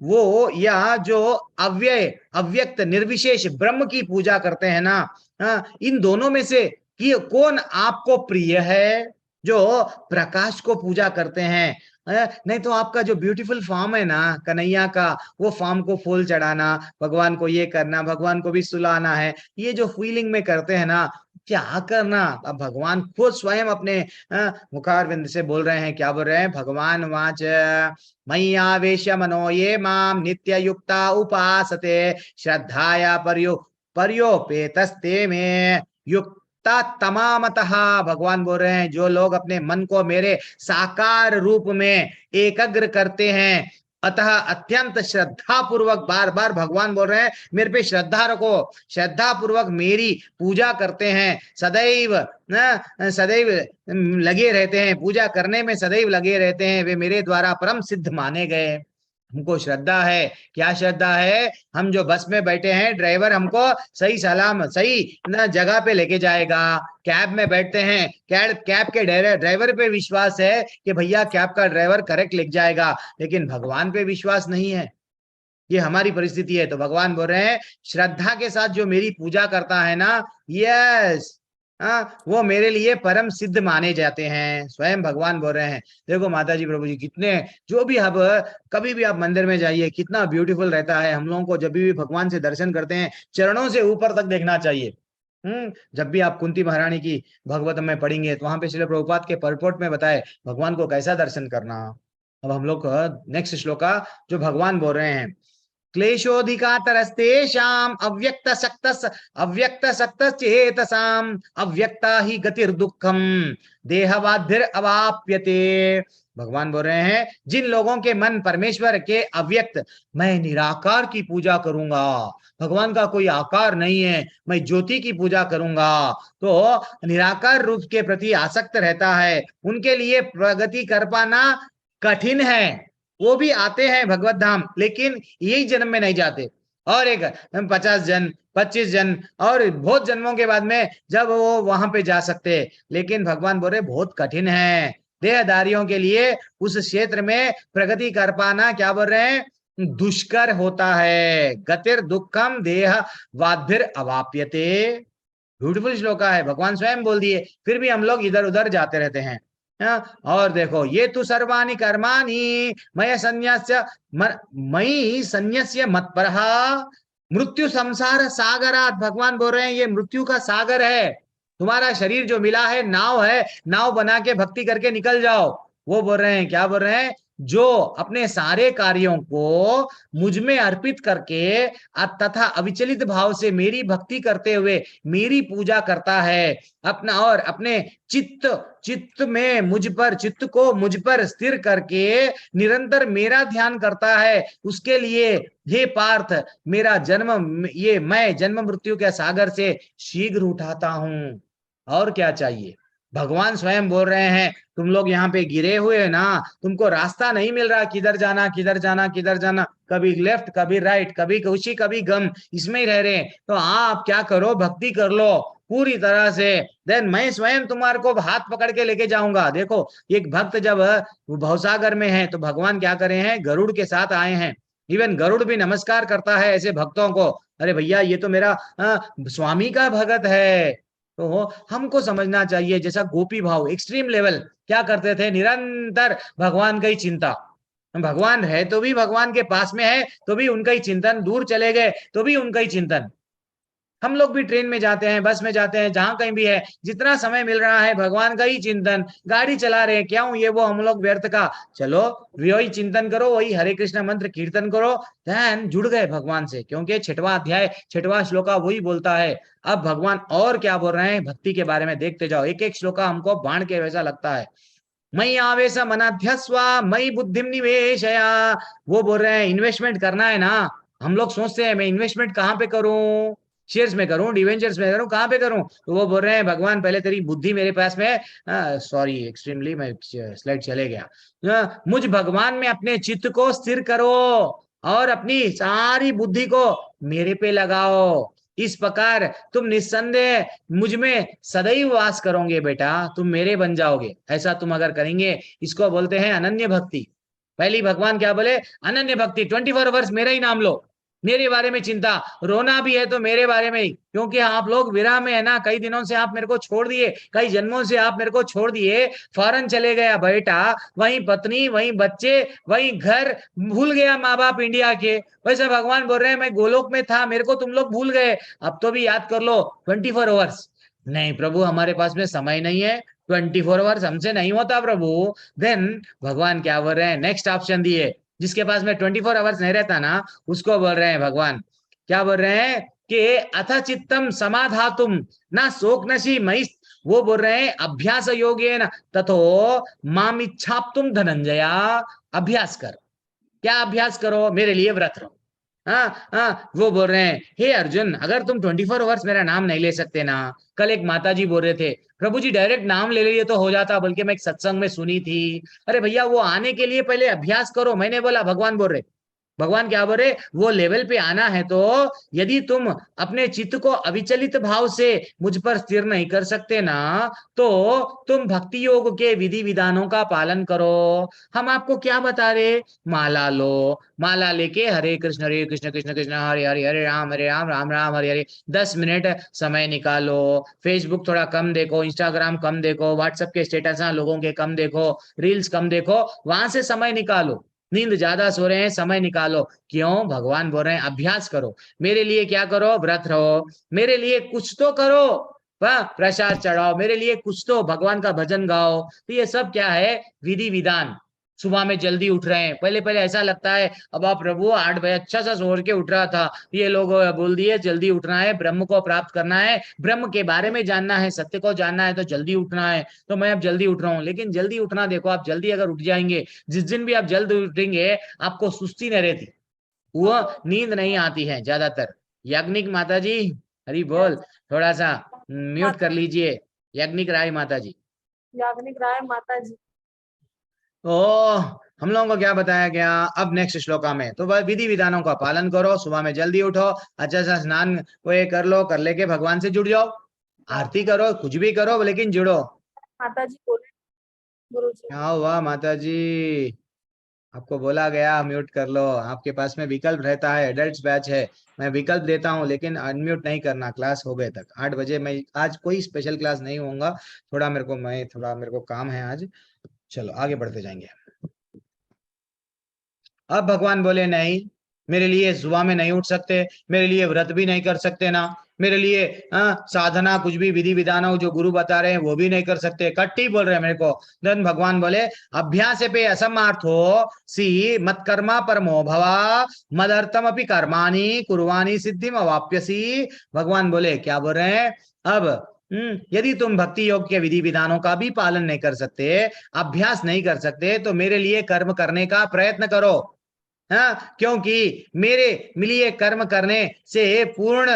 वो या जो अव्यय अव्यक्त निर्विशेष ब्रह्म की पूजा करते हैं ना, इन दोनों में से कि कौन आपको प्रिय है, जो प्रकाश को पूजा करते हैं, नहीं तो आपका जो ब्यूटीफुल फॉर्म है ना कन्हैया का, वो फॉर्म को फूल चढ़ाना, भगवान को ये करना, भगवान को भी सुलाना है, ये जो फीलिंग में करते हैं ना, क्या करना। अब भगवान खुद स्वयं अपने मुखारविंद से बोल रहे हैं, क्या बोल रहे हैं, भगवान वाच मय्यावेश्य मनो ये माम नित्य युक्ता उपासते श्रद्धाया पर्योपेतस्ते में युक्ता तमामतः। भगवान बोल रहे हैं, जो लोग अपने मन को मेरे साकार रूप में एकाग्र करते हैं, अतः अत्यंत श्रद्धा पूर्वक, बार बार भगवान बोल रहे हैं मेरे पे श्रद्धा रखो, श्रद्धा पूर्वक मेरी पूजा करते हैं, सदैव लगे रहते हैं, पूजा करने में सदैव लगे रहते हैं, वे मेरे द्वारा परम सिद्ध माने गए। हमको श्रद्धा है, क्या श्रद्धा है, हम जो बस में बैठे हैं, ड्राइवर हमको सही सलाम सही जगह पे लेके जाएगा। कैब में बैठते हैं, कैब के ड्राइवर पे विश्वास है कि भैया कैब का ड्राइवर करेक्ट लेके जाएगा, लेकिन भगवान पे विश्वास नहीं है। ये हमारी परिस्थिति है। तो भगवान बोल रहे हैं श्रद्धा के साथ जो मेरी पूजा करता है ना, यस, वो मेरे लिए परम सिद्ध माने जाते हैं। स्वयं भगवान बोल रहे हैं। देखो माता जी प्रभु जी कितने, जो भी अब कभी भी आप मंदिर में जाइए कितना ब्यूटीफुल रहता है। हम लोगों को जब भी भगवान से दर्शन करते हैं चरणों से ऊपर तक देखना चाहिए। जब भी आप कुंती महारानी की भगवत में पढ़ेंगे तो वहां पे श्रील प्रभुपाद के परपोर्ट में बताए भगवान को कैसा दर्शन करना। अब हम लोग नेक्स्ट श्लोका जो भगवान बोल रहे हैं, क्लेशोधिकातरस्तेषाम् अव्यक्त शक्त चेतसाम् अव्यक्ता ही गतिर्दुःखम देहवाधिर अवाप्यते। भगवान बोल रहे हैं जिन लोगों के मन परमेश्वर के अव्यक्त, मैं निराकार की पूजा करूंगा, भगवान का कोई आकार नहीं है, मैं ज्योति की पूजा करूंगा, तो निराकार रूप के प्रति आसक्त रहता है, उनके लिए प्रगति कर पाना कठिन है। वो भी आते हैं भगवत धाम लेकिन यही जन्म में नहीं जाते, और एक 50 जन्म 25 जन्म और बहुत जन्मों के बाद में जब वो वहां पे जा सकते, लेकिन भगवान बोल रहे बहुत कठिन है देहधारियों के लिए उस क्षेत्र में प्रगति कर पाना। क्या बोल रहे हैं? दुष्कर होता है। गतिर दुखम देह वाधिर अवाप्यते। ब्यूटीफुल श्लोका है, भगवान स्वयं बोल दिए, फिर भी हम लोग इधर उधर जाते रहते हैं। और देखो ये तु सर्वाणि कर्माणि मय संन्यस्य मत्परः मृत्यु संसार सागरात। भगवान बोल रहे हैं ये मृत्यु का सागर है, तुम्हारा शरीर जो मिला है नाव है, नाव बना के भक्ति करके निकल जाओ। वो बोल रहे हैं, क्या बोल रहे हैं? जो अपने सारे कार्यों को मुझ में अर्पित करके तथा अविचलित भाव से मेरी भक्ति करते हुए मेरी पूजा करता है अपना, और अपने चित्त में चित्त को मुझ पर स्थिर करके निरंतर मेरा ध्यान करता है, उसके लिए हे पार्थ मेरा जन्म, ये मैं जन्म मृत्यु के सागर से शीघ्र उठाता हूं। और क्या चाहिए? भगवान स्वयं बोल रहे हैं तुम लोग यहाँ पे गिरे हुए हैं ना, तुमको रास्ता नहीं मिल रहा, किधर जाना किधर जाना किधर जाना, कभी लेफ्ट कभी राइट, कभी खुशी कभी गम, इसमें ही रह रहे हैं। तो आप क्या करो, भक्ति कर लो पूरी तरह से, देन मैं स्वयं तुम्हारे को हाथ पकड़ के लेके जाऊंगा। देखो एक भक्त जब भवसागर में है तो भगवान क्या करे हैं, गरुड़ के साथ आए हैं। इवन गरुड़ भी नमस्कार करता है ऐसे भक्तों को, अरे भैया ये तो मेरा स्वामी का भगत है। तो हमको समझना चाहिए जैसा गोपी भाव एक्सट्रीम लेवल क्या करते थे, निरंतर भगवान का ही चिंता, भगवान है तो भी भगवान के पास में है तो भी उनका ही चिंतन, दूर चले गए तो भी उनका ही चिंतन। हम लोग भी ट्रेन में जाते हैं, बस में जाते हैं, जहां कहीं भी है, जितना समय मिल रहा है भगवान का ही चिंतन, गाड़ी चला रहे हैं क्यों ये वो हम लोग व्यर्थ का, चलो वही चिंतन करो, वही हरे कृष्ण मंत्र कीर्तन करो, ध्यान जुड़ गए भगवान से, क्योंकि 6वां अध्याय 6वां श्लोका वही बोलता है। अब भगवान और क्या बोल रहे हैं भक्ति के बारे में देखते जाओ, एक एक श्लोका हमको बाण के वैसा लगता है। मई आवेश मनाध्यस्व मई बुद्धि निवेशया। वो बोल रहे हैं इन्वेस्टमेंट करना है ना, हम लोग सोचते हैं मैं इन्वेस्टमेंट कहाँ पे करूं, शेयर्स में करूं, डिवेंचर्स में करूं, कहाँ पे करूं? तो वो बोल रहे हैं भगवान पहले तेरी बुद्धि मेरे पास में, सॉरी एक्सट्रीमली मैं स्लाइड चले गया, मुझ भगवान में अपने चित्त को स्थिर करो और अपनी सारी बुद्धि को मेरे पे लगाओ, इस प्रकार तुम निस्संदेह मुझ में सदैव वास करोगे बेटा, तुम मेरे बन जाओगे। ऐसा तुम अगर करेंगे, इसको बोलते हैं अनन्य भक्ति। पहली भगवान क्या बोले, अनन्य भक्ति, 24 आवर्स मेरा ही नाम लो, मेरे बारे में चिंता, रोना भी है तो मेरे बारे में ही, क्योंकि आप लोग विरह में है ना, कई दिनों से आप मेरे को छोड़ दिए, कई जन्मों से आप मेरे को छोड़ दिए, फॉरेन चले गया बेटा, वहीं पत्नी वहीं बच्चे वहीं घर, भूल गया माँ बाप इंडिया के। वैसे भगवान बोल रहे हैं मैं गोलोक में था, मेरे को तुम लोग भूल गए, अब तो भी याद कर लो 24 आवर्स। नहीं प्रभु हमारे पास में समय नहीं है, 24 आवर्स हमसे नहीं होता प्रभु। देन भगवान क्या बोल रहे हैं, नेक्स्ट ऑप्शन दिए, जिसके पास में 24 आवर्स नहीं रहता ना, उसको बोल रहे हैं भगवान, क्या बोल रहे हैं कि अथ चित्तम समाधातुम ना शोक नशी मई, वो बोल रहे हैं अभ्यास योगेन तथो माम इच्छाप्तुम धनंजया। अभ्यास कर, क्या अभ्यास करो, मेरे लिए व्रत रहो। वो बोल रहे हैं हे अर्जुन अगर तुम 24 आवर्स मेरा नाम नहीं ले सकते ना, कल एक माता जी बोल रहे थे प्रभु जी डायरेक्ट नाम ले लिए तो हो जाता, बल्कि मैं एक सत्संग में सुनी थी, अरे भैया वो आने के लिए पहले अभ्यास करो। मैंने बोला, भगवान बोल रहे भगवान क्या बोल रहे, वो लेवल पे आना है तो यदि तुम अपने चित्त को अविचलित भाव से मुझ पर स्थिर नहीं कर सकते ना, तो तुम भक्ति योग के विधि विधानों का पालन करो। हम आपको क्या बता रहे, माला लो, माला लेके हरे कृष्ण कृष्ण कृष्ण हरे हरे, हरे राम राम राम हरे हरे 10 मिनट समय निकालो। फेसबुक थोड़ा कम देखो, इंस्टाग्राम कम देखो, व्हाट्सएप के स्टेटस लोगों के कम देखो, रील्स कम देखो, वहां से समय निकालो। नींद ज्यादा सो रहे हैं, समय निकालो। क्यों, भगवान बोल रहे हैं अभ्यास करो, मेरे लिए क्या करो, व्रत रहो, मेरे लिए कुछ तो करो, प्रसाद चढ़ाओ, मेरे लिए कुछ तो भगवान का भजन गाओ। तो ये सब क्या है, विधि विधान। सुबह में जल्दी उठ रहे हैं, पहले पहले ऐसा लगता है अब आप प्रभु 8 बजे अच्छा सा सोच के उठ रहा था, ये लोग बोल दिए जल्दी उठना है, ब्रह्म को प्राप्त करना है, ब्रह्म के बारे में जानना है, सत्य को जानना है, तो जल्दी उठना है, तो मैं अब जल्दी उठ रहा हूँ। लेकिन जल्दी उठना, देखो आप जल्दी अगर उठ जाएंगे, जिस दिन भी आप जल्द उठेंगे आपको सुस्ती नहीं रहती, वो नींद नहीं आती है ज्यादातर। याज्ञनिक माता जी हरि बोल, थोड़ा सा म्यूट कर लीजिए। याज्ञनिक राय माता जी। याज्ञनिक राय माता जी। तो हम लोगों को क्या बताया गया अब नेक्स्ट श्लोका में, तो वह विधि विधानों का पालन करो, सुबह में जल्दी उठो, अच्छा सा स्नान को ये कर लो, कर लेके भगवान से जुड़ जाओ, आरती करो, कुछ भी करो, लेकिन जुड़ो। माता जी बोले, गुरु जी। क्या हुआ माता जी, आपको बोला गया म्यूट कर लो, आपके पास में विकल्प रहता है, एडल्ट्स बैच है, मैं विकल्प देता हूँ, लेकिन अनम्यूट नहीं करना, क्लास हो गए तक 8 बजे। मैं आज कोई स्पेशल क्लास नहीं होऊंगा, थोड़ा मेरे को काम है आज। चलो आगे बढ़ते जाएंगे। अब भगवान बोले नहीं, मेरे लिए सुबह में नहीं उठ सकते, मेरे लिए व्रत भी नहीं कर सकते ना, मेरे लिए साधना कुछ भी विधि विधान जो गुरु बता रहे हैं वो भी नहीं कर सकते, कट्टी बोल रहे हैं मेरे को। देन भगवान बोले अभ्यास पे असमार्थो सी मत कर्मा परमो भवा मदर्थम अपि कर्माणि कुर्वाणी सिद्धिम अवाप्यसी। भगवान बोले क्या बोल रहे हैं, अब यदि तुम भक्ति योग के विधि विधानों का भी पालन नहीं कर सकते, अभ्यास नहीं कर सकते, तो मेरे लिए कर्म करने का प्रयत्न करो। हाँ, क्योंकि मेरे लिए कर्म करने से पूर्ण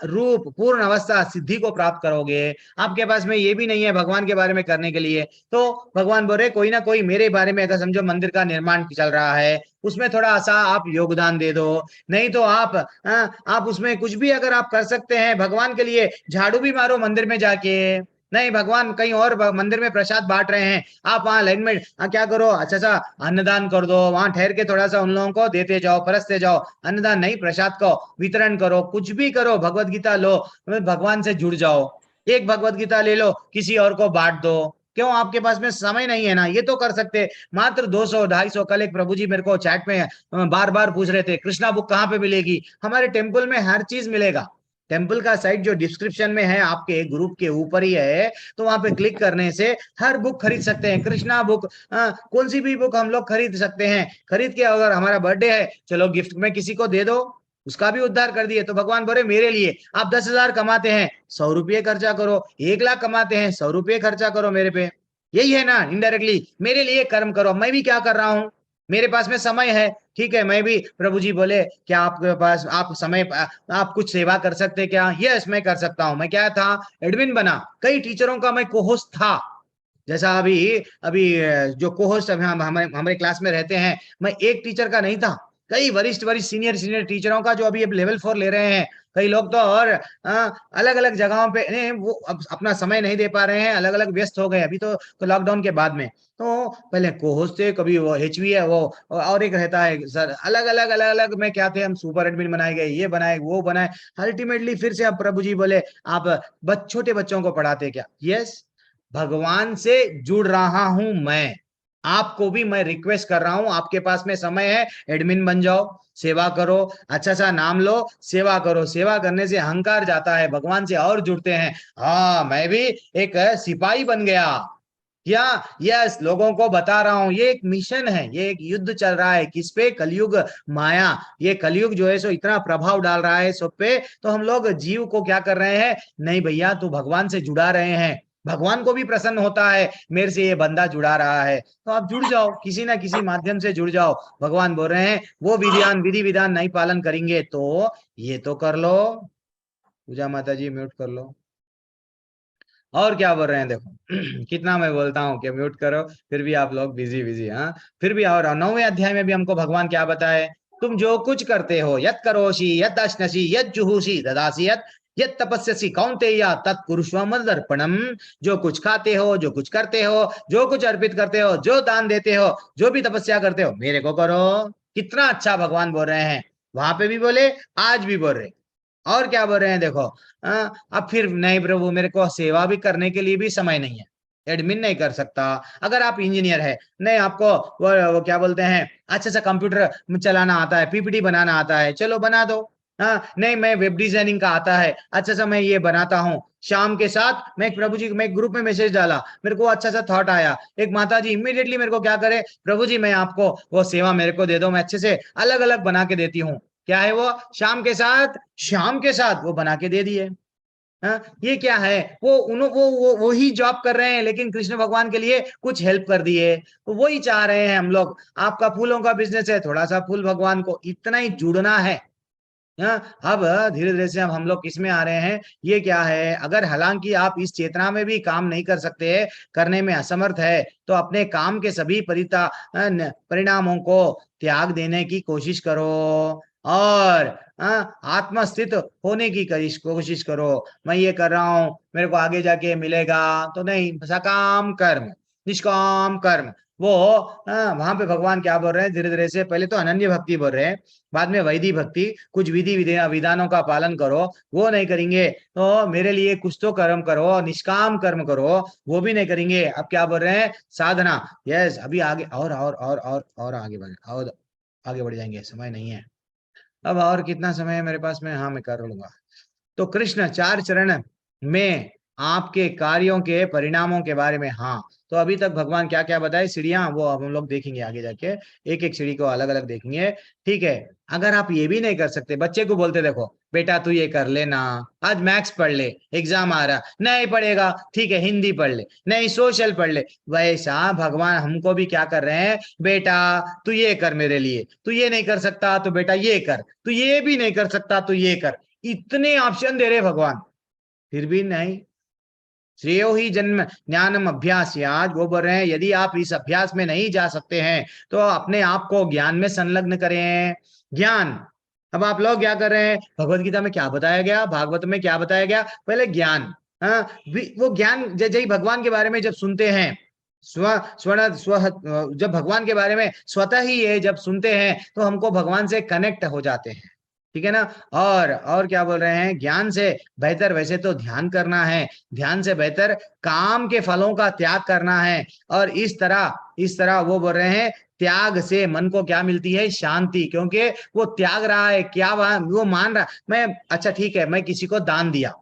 रूप पूर्ण अवस्था सिद्धि को प्राप्त करोगे। आपके पास में ये भी नहीं है भगवान के बारे में करने के लिए, तो भगवान बोल रहे कोई ना कोई मेरे बारे में, अगर समझो मंदिर का निर्माण चल रहा है, उसमें थोड़ा सा आप योगदान दे दो, नहीं तो आप उसमें कुछ भी अगर आप कर सकते हैं भगवान के लिए, झाड़ू भी मारो मंदिर में जाके। नहीं, भगवान कहीं और मंदिर में प्रसाद बांट रहे हैं, आप वहां लाइन में क्या करो, अच्छा सा अन्नदान कर दो, वहां ठहर के थोड़ा सा उन लोगों को देते जाओ, परसते जाओ, अन्नदान नहीं प्रसाद को वितरण करो, कुछ भी करो, भगवत गीता लो, भगवान से जुड़ जाओ, एक भगवत गीता ले लो, किसी और को बांट दो। क्यों, आपके पास में समय नहीं है ना, ये तो कर सकते, मात्र 200-250। कल एक प्रभु जी मेरे को चैट में बार बार पूछ रहे थे कृष्णा बुक कहाँ पे मिलेगी, हमारे टेम्पल में हर चीज मिलेगा। टेम्पल का साइट जो डिस्क्रिप्शन में है आपके ग्रुप के ऊपर ही है, तो वहां पे क्लिक करने से हर बुक खरीद सकते हैं, कृष्णा बुक, कौन सी भी बुक हम लोग खरीद सकते हैं। खरीद के अगर हमारा बर्थडे है, चलो गिफ्ट में किसी को दे दो, उसका भी उद्धार कर दिए। तो भगवान बोले मेरे लिए, आप 10,000 कमाते हैं, 100 रुपये खर्चा करो, 1 लाख कमाते हैं, 100 रुपये खर्चा करो मेरे पे, यही है ना, इनडायरेक्टली मेरे लिए कर्म करो। मैं भी क्या कर रहा हूँ, मेरे पास में समय है, ठीक है, मैं भी, प्रभु जी बोले क्या आपके पास आप समय, आप कुछ सेवा कर सकते क्या, यस मैं कर सकता हूँ। मैं क्या था, एडमिन बना, कई टीचरों का मैं कोहोस्ट था, जैसा अभी जो कोहोस्ट हमारे क्लास में रहते हैं, मैं एक टीचर का नहीं था, कई वरिष्ठ सीनियर टीचरों का, जो अभी लेवल 4 ले रहे हैं, कई लोग तो और अलग अलग जगहों पे वो अपना समय नहीं दे पा रहे हैं, अलग अलग व्यस्त हो गए अभी तो लॉकडाउन के बाद में। तो पहले कोहोस्ट थे, कभी वो HV है वो, और एक रहता है सर, अलग अलग में क्या थे, हम सुपर एडमिन बनाए गए, ये बनाए वो बनाए, अल्टीमेटली फिर से अब प्रभु जी बोले आप छोटे बच्चों को पढ़ाते क्या, यस भगवान से जुड़ रहा हूं मैं, आपको भी मैं रिक्वेस्ट कर रहा हूं, आपके पास में समय है, एडमिन बन जाओ, सेवा करो, अच्छा सा नाम लो, सेवा करो, सेवा करने से अहंकार जाता है, भगवान से और जुड़ते हैं। हाँ, मैं भी एक सिपाही बन गया, या यस लोगों को बता रहा हूं, ये एक मिशन है, ये एक युद्ध चल रहा है, किस पे, कलयुग माया, ये कलयुग जो है सो इतना प्रभाव डाल रहा है सब पे, तो हम लोग जीव को क्या कर रहे हैं, नहीं भैया तू भगवान से जुड़ा रहे हैं, भगवान को भी प्रसन्न होता है मेरे से ये बंदा जुड़ा रहा है, तो आप जुड़ जाओ, किसी ना किसी माध्यम से जुड़ जाओ। भगवान बोल रहे हैं वो विधि विधान नहीं पालन करेंगे तो ये तो कर लो। पूजा माता जी म्यूट कर लो। और क्या बोल रहे हैं देखो कितना मैं बोलता हूँ कि म्यूट करो, फिर भी आप लोग बिजी। हाँ, फिर भी, और 9वें अध्याय में भी हमको भगवान क्या बताए, तुम जो कुछ करते हो, यत् करोषि यत् अश्नसि यत् जुहुषि ददासि यत् तपस्यसि कौन्तेय तत् कुरुष्व मदर्पणम। जो कुछ खाते हो, जो कुछ करते हो, जो कुछ अर्पित करते हो, जो दान देते हो, जो भी तपस्या करते हो, मेरे को करो। कितना अच्छा भगवान बोल रहे हैं, वहां पे भी बोले, आज भी बोल रहे। और क्या बोल रहे हैं देखो, अब फिर नहीं प्रभु, मेरे को सेवा भी करने के लिए भी समय नहीं है, एडमिन नहीं कर सकता। अगर आप इंजीनियर है, नहीं आपको वो क्या बोलते हैं, अच्छा सा कंप्यूटर चलाना आता है, पीपीटी बनाना आता है, चलो बना दो। हाँ, नहीं मैं वेब डिजाइनिंग का आता है, अच्छा सा मैं ये बनाता हूँ। शाम के साथ मैं प्रभु जी, मैं ग्रुप में मैसेज डाला, मेरे को अच्छा सा थॉट आया, एक माता जी इमीडिएटली मेरे को क्या करे, प्रभु जी मैं आपको वो सेवा मेरे को दे दो, मैं अच्छे से अलग अलग बना के देती हूँ। क्या है वो, शाम के साथ वो बना के दे दिए। ये क्या है, वो ही जॉब कर रहे हैं, लेकिन कृष्ण भगवान के लिए कुछ हेल्प कर दिए। तो वही चाह रहे हैं हम लोग। आपका फूलों का बिजनेस है, थोड़ा सा फूल भगवान को इतना ही जुड़ना है। अब धीरे धीरे से अब हम लोग किसमें आ रहे हैं, ये क्या है, अगर हालांकि आप इस चेतना में भी काम नहीं कर सकते, करने में असमर्थ है, तो अपने काम के सभी परिणामों को त्याग देने की कोशिश करो और आत्मस्थित होने की कोशिश करो। मैं ये कर रहा हूं, मेरे को आगे जाके मिलेगा तो नहीं, सकाम कर्म निष्काम कर्म। वो वहां पे भगवान क्या बोल रहे हैं, धीरे धीरे से पहले तो अनन्य भक्ति बोल रहे हैं, बाद में वैदिक भक्ति, कुछ विधि विधानों का पालन करो, वो नहीं करेंगे तो मेरे लिए कुछ तो कर्म करो, निष्काम कर्म करो, वो भी नहीं करेंगे। अब क्या बोल रहे हैं, साधना। यस, अभी आगे और आगे बढ़ जाएंगे, समय नहीं है अब। और कितना समय है मेरे पास में, हाँ मैं कर लूंगा। तो कृष्ण 4 चरण में आपके कार्यों के परिणामों के बारे में, हाँ तो अभी तक भगवान क्या क्या बताए, सीढ़ियां, वो अब हम लोग देखेंगे आगे जाके, एक एक सीढ़ी को अलग अलग देखेंगे। ठीक है, अगर आप ये भी नहीं कर सकते, बच्चे को बोलते देखो बेटा तू ये कर लेना, आज मैथ्स पढ़ ले, एग्जाम आ रहा, नहीं पढ़ेगा ठीक है हिंदी पढ़ ले, नहीं सोशल पढ़ ले, वैसा भगवान हमको भी क्या कर रहे हैं, बेटा तू ये कर मेरे लिए, तू ये नहीं कर सकता तो बेटा ये कर, तू ये भी नहीं कर सकता तो ये कर। इतने ऑप्शन दे रहे भगवान, फिर भी नहीं। श्रेयो ही जन्म ज्ञानम अभ्यास, आज वो बोल रहे हैं यदि आप इस अभ्यास में नहीं जा सकते हैं तो अपने आप को ज्ञान में संलग्न करें। ज्ञान, अब आप लोग क्या कर रहे हैं, भगवत गीता में क्या बताया गया, भागवत में क्या बताया गया, पहले ज्ञान। वो ज्ञान जय भगवान के बारे में जब सुनते हैं, जब भगवान के बारे में स्वतः ही ये जब सुनते हैं तो हमको भगवान से कनेक्ट हो जाते हैं, ठीक है ना। और क्या बोल रहे हैं, ज्ञान से बेहतर वैसे तो ध्यान करना है, ध्यान से बेहतर काम के फलों का त्याग करना है। और इस तरह वो बोल रहे हैं त्याग से मन को क्या मिलती है, शांति, क्योंकि वो त्याग रहा है, क्या वो मान रहा, मैं अच्छा ठीक है मैं किसी को दान दिया,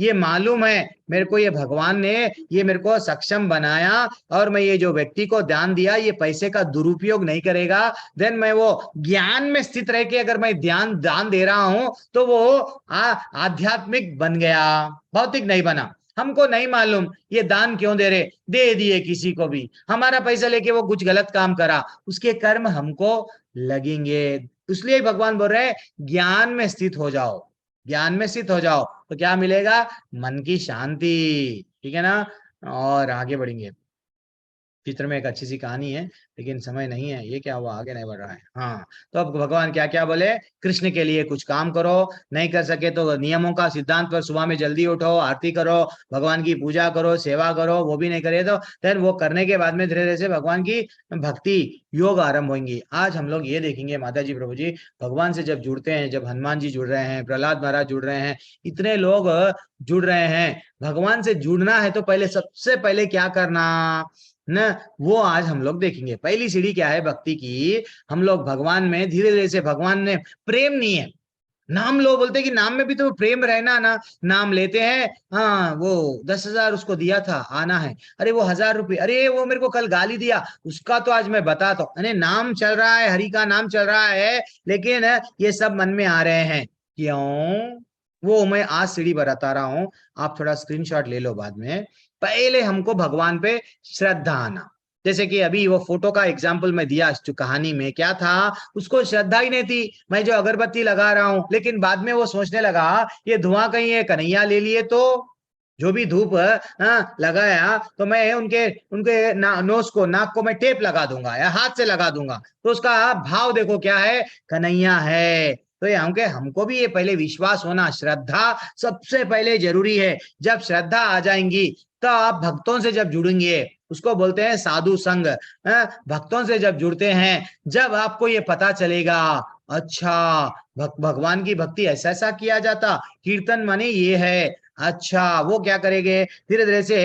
ये मालूम है मेरे को, ये भगवान ने ये मेरे को सक्षम बनाया और मैं ये जो व्यक्ति को दान दिया ये पैसे का दुरुपयोग नहीं करेगा, देन मैं वो ज्ञान में स्थित रह के अगर मैं दान दे रहा हूं तो वो आध्यात्मिक बन गया, भौतिक नहीं बना। हमको नहीं मालूम ये दान क्यों दे रहे, दे दिए किसी को भी, हमारा पैसा लेके वो कुछ गलत काम करा, उसके कर्म हमको लगेंगे। इसलिए भगवान बोल रहे हैं ज्ञान में स्थित हो जाओ, ज्ञान में स्थित हो जाओ तो क्या मिलेगा, मन की शांति, ठीक है ना। और आगे बढ़ेंगे, चित्र में एक अच्छी सी कहानी है लेकिन समय नहीं है, ये क्या हुआ आगे नहीं बढ़ रहा है। हाँ, तो अब भगवान क्या क्या बोले, कृष्ण के लिए कुछ काम करो, नहीं कर सके तो नियमों का सिद्धांत पर सुबह में जल्दी उठो, आरती करो, भगवान की पूजा करो, सेवा करो, वो भी नहीं करे तो फिर वो करने के बाद में धीरे धीरे से भगवान की भक्ति योग आरंभ होंगी। आज हम लोग ये देखेंगे माता जी प्रभु जी भगवान से जब जुड़ते हैं, जब हनुमान जी जुड़ रहे हैं, प्रहलाद महाराज जुड़ रहे हैं, इतने लोग जुड़ रहे हैं, भगवान से जुड़ना है तो पहले सबसे पहले क्या करना न, वो आज हम लोग देखेंगे। पहली सीढ़ी क्या है भक्ति की, हम लोग भगवान में धीरे धीरे से, भगवान ने प्रेम नहीं है, नाम लो, बोलते कि नाम में भी तो प्रेम रहना ना, नाम लेते हैं, हाँ वो 10,000 उसको दिया था आना है, अरे वो 1,000 रुपये, अरे वो मेरे को कल गाली दिया उसका तो आज मैं बताता हूँ, अरे नाम चल रहा है, हरि का नाम चल रहा है, लेकिन ये सब मन में आ रहे हैं क्यों, वो मैं आज सीढ़ी बता रहा हूं, आप थोड़ा स्क्रीनशॉट ले लो बाद में। पहले हमको भगवान पे श्रद्धा आना, जैसे कि अभी वो फोटो का एग्जाम्पल मैं दिया, जो कहानी में क्या था, उसको श्रद्धा ही नहीं थी, मैं जो अगरबत्ती लगा रहा हूं, लेकिन बाद में वो सोचने लगा ये धुआं कहीं ये कन्हैया ले लिए तो जो भी धूप लगाया तो मैं उनके उनके नोज को, नाक को मैं टेप लगा दूंगा या हाथ से लगा दूंगा। तो उसका भाव देखो क्या है, कन्हैया है। तो ये हमको भी ये पहले विश्वास होना, श्रद्धा सबसे पहले जरूरी है। जब श्रद्धा आ जाएंगी तो आप भक्तों से जब जुड़ेंगे, उसको बोलते हैं साधु संग। भक्तों से जब जुड़ते हैं, जब आपको ये पता चलेगा अच्छा भगवान की भक्ति ऐसा ऐसा किया जाता, कीर्तन माने ये है, अच्छा वो क्या करेंगे धीरे धीरे से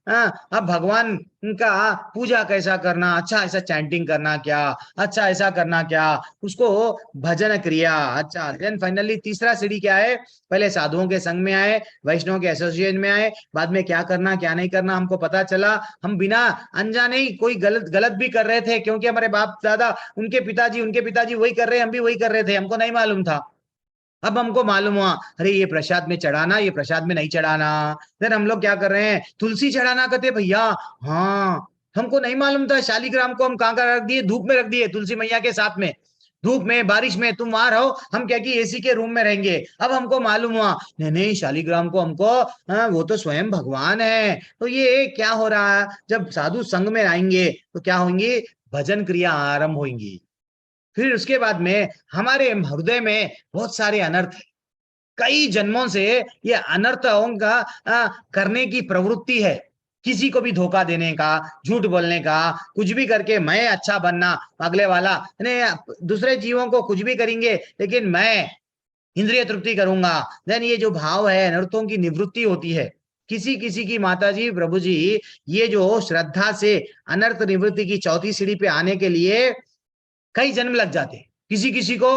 अब भगवान का पूजा कैसा करना, अच्छा ऐसा चैंटिंग करना क्या, अच्छा ऐसा करना क्या, उसको भजन क्रिया। अच्छा देन फाइनली तीसरा सीढ़ी क्या है, पहले साधुओं के संग में आए, वैष्णव के एसोसिएशन में आए, बाद में क्या करना क्या नहीं करना हमको पता चला। हम बिना अनजाने ही कोई गलत भी कर रहे थे, क्योंकि हमारे बाप दादा उनके पिताजी वही कर रहे, हम भी वही कर रहे थे, हमको नहीं मालूम था। अब हमको मालूम हुआ अरे ये प्रसाद में चढ़ाना, ये प्रसाद में नहीं चढ़ाना। फिर हम लोग क्या कर रहे हैं, तुलसी चढ़ाना कहते भैया, हाँ हमको नहीं मालूम था। शालिग्राम को हम कहाँ रख दिए, धूप में रख दिए, तुलसी मैया के साथ में, धूप में बारिश में तुम वहां रहो, हम क्या कि एसी के रूम में रहेंगे। अब हमको मालूम हुआ नहीं नहीं शालिग्राम को हमको वो तो स्वयं भगवान है। तो ये क्या हो रहा है, जब साधु संग में आएंगे तो क्या होंगी, भजन क्रिया आरंभ होंगी। फिर उसके बाद में हमारे हृदय में बहुत सारे अनर्थ, कई जन्मों से ये अनर्थों का करने की प्रवृत्ति है। किसी को भी धोखा देने का, झूठ बोलने का, कुछ भी करके मैं अच्छा बनना, अगले वाला दूसरे जीवों को कुछ भी करेंगे लेकिन मैं इंद्रिय तृप्ति करूंगा। देन ये जो भाव है अनर्थों की निवृत्ति होती है। किसी किसी की माता जी प्रभु जी ये जो श्रद्धा से अनर्थ निवृत्ति की चौथी सीढ़ी पे आने के लिए कई जन्म लग जाते हैं, किसी किसी को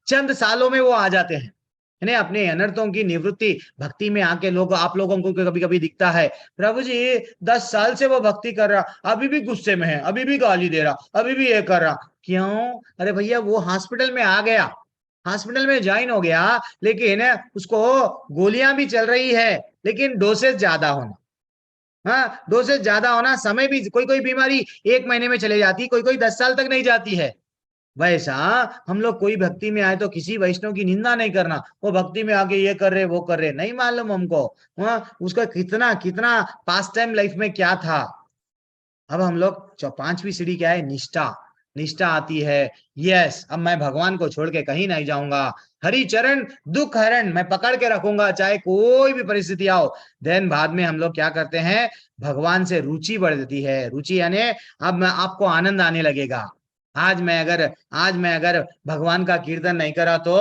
चंद सालों में वो आ जाते हैं। अपने अनर्थों की निवृत्ति भक्ति में आके लोग, आप लोगों को कभी कभी दिखता है प्रभु जी 10 साल से वो भक्ति कर रहा, अभी भी गुस्से में है, अभी भी गाली दे रहा, अभी भी ये कर रहा, क्यों? अरे भैया वो हॉस्पिटल में आ गया, हॉस्पिटल में ज्वाइन हो गया, लेकिन उसको गोलियां भी चल रही है, लेकिन डोसेज ज्यादा होना, हाँ डोसेज ज्यादा होना, समय भी कोई बीमारी 1 महीने में चले जाती, कोई 10 साल तक नहीं जाती है। वैसा हम लोग कोई भक्ति में आए तो किसी वैष्णव की निंदा नहीं करना, वो भक्ति में आके ये कर रहे वो कर रहे, नहीं मालूम हमको उसका कितना कितना पास्ट टाइम लाइफ में क्या था। अब हम लोग 5वीं सीढ़ी क्या है, निष्ठा। निष्ठा आती है, यस अब मैं भगवान को छोड़ के कहीं नहीं जाऊंगा, हरि चरण दुख हरण मैं पकड़ के रखूंगा चाहे कोई भी परिस्थिति आओ। देन बाद में हम लोग क्या करते हैं, भगवान से रुचि बढ़ जाती है। रुचि यानी अब आपको आनंद आने लगेगा। आज मैं अगर भगवान का कीर्तन नहीं करा तो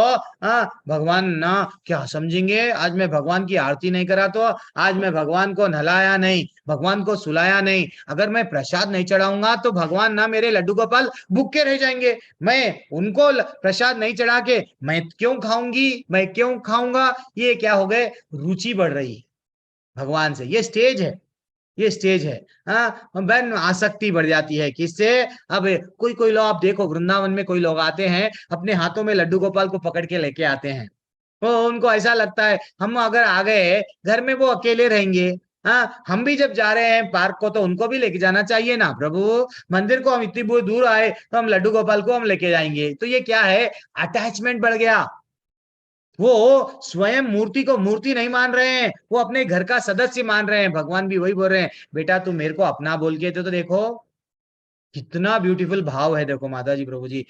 भगवान ना क्या समझेंगे, आज मैं भगवान की आरती नहीं करा तो, आज मैं भगवान को नहलाया नहीं, भगवान को सुलाया नहीं, अगर मैं प्रसाद नहीं चढ़ाऊंगा तो भगवान ना मेरे लड्डू गोपाल भूखे रह जाएंगे, मैं उनको प्रसाद नहीं चढ़ा के मैं क्यों खाऊंगी, मैं क्यों खाऊंगा। ये क्या हो गए, रुचि बढ़ रही भगवान से। ये स्टेज है, बहन आसक्ति बढ़ जाती है किससे। अब कोई लोग आप देखो वृंदावन में कोई लोग आते हैं अपने हाथों में लड्डू गोपाल को पकड़ के लेके आते हैं, वो उनको ऐसा लगता है हम अगर आ गए घर में वो अकेले रहेंगे, हम भी जब जा रहे हैं पार्क को तो उनको भी लेके जाना चाहिए ना प्रभु, मंदिर को हम इतनी बहुत दूर आए तो हम लड्डू गोपाल को हम लेके जाएंगे। तो ये क्या है, अटैचमेंट बढ़ गया। वो स्वयं मूर्ति को मूर्ति नहीं मान रहे हैं, वो अपने घर का सदस्य मान रहे हैं। भगवान भी वही बोल रहे हैं, बेटा तुम मेरे को अपना बोल के तो देखो कितना ब्यूटीफुल भाव है। देखो माता जी प्रभु जी,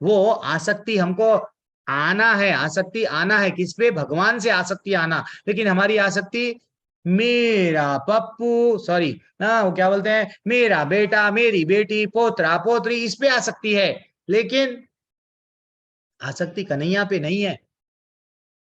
वो आसक्ति हमको आना है, आसक्ति आना है किस पे, भगवान से आसक्ति आना। लेकिन हमारी आसक्ति मेरा पप्पू, सॉरी वो क्या बोलते हैं, मेरा बेटा मेरी बेटी पोतरा पोतरी, इस पे आसक्ति है, लेकिन आसक्ति कन्हैया पे नहीं है।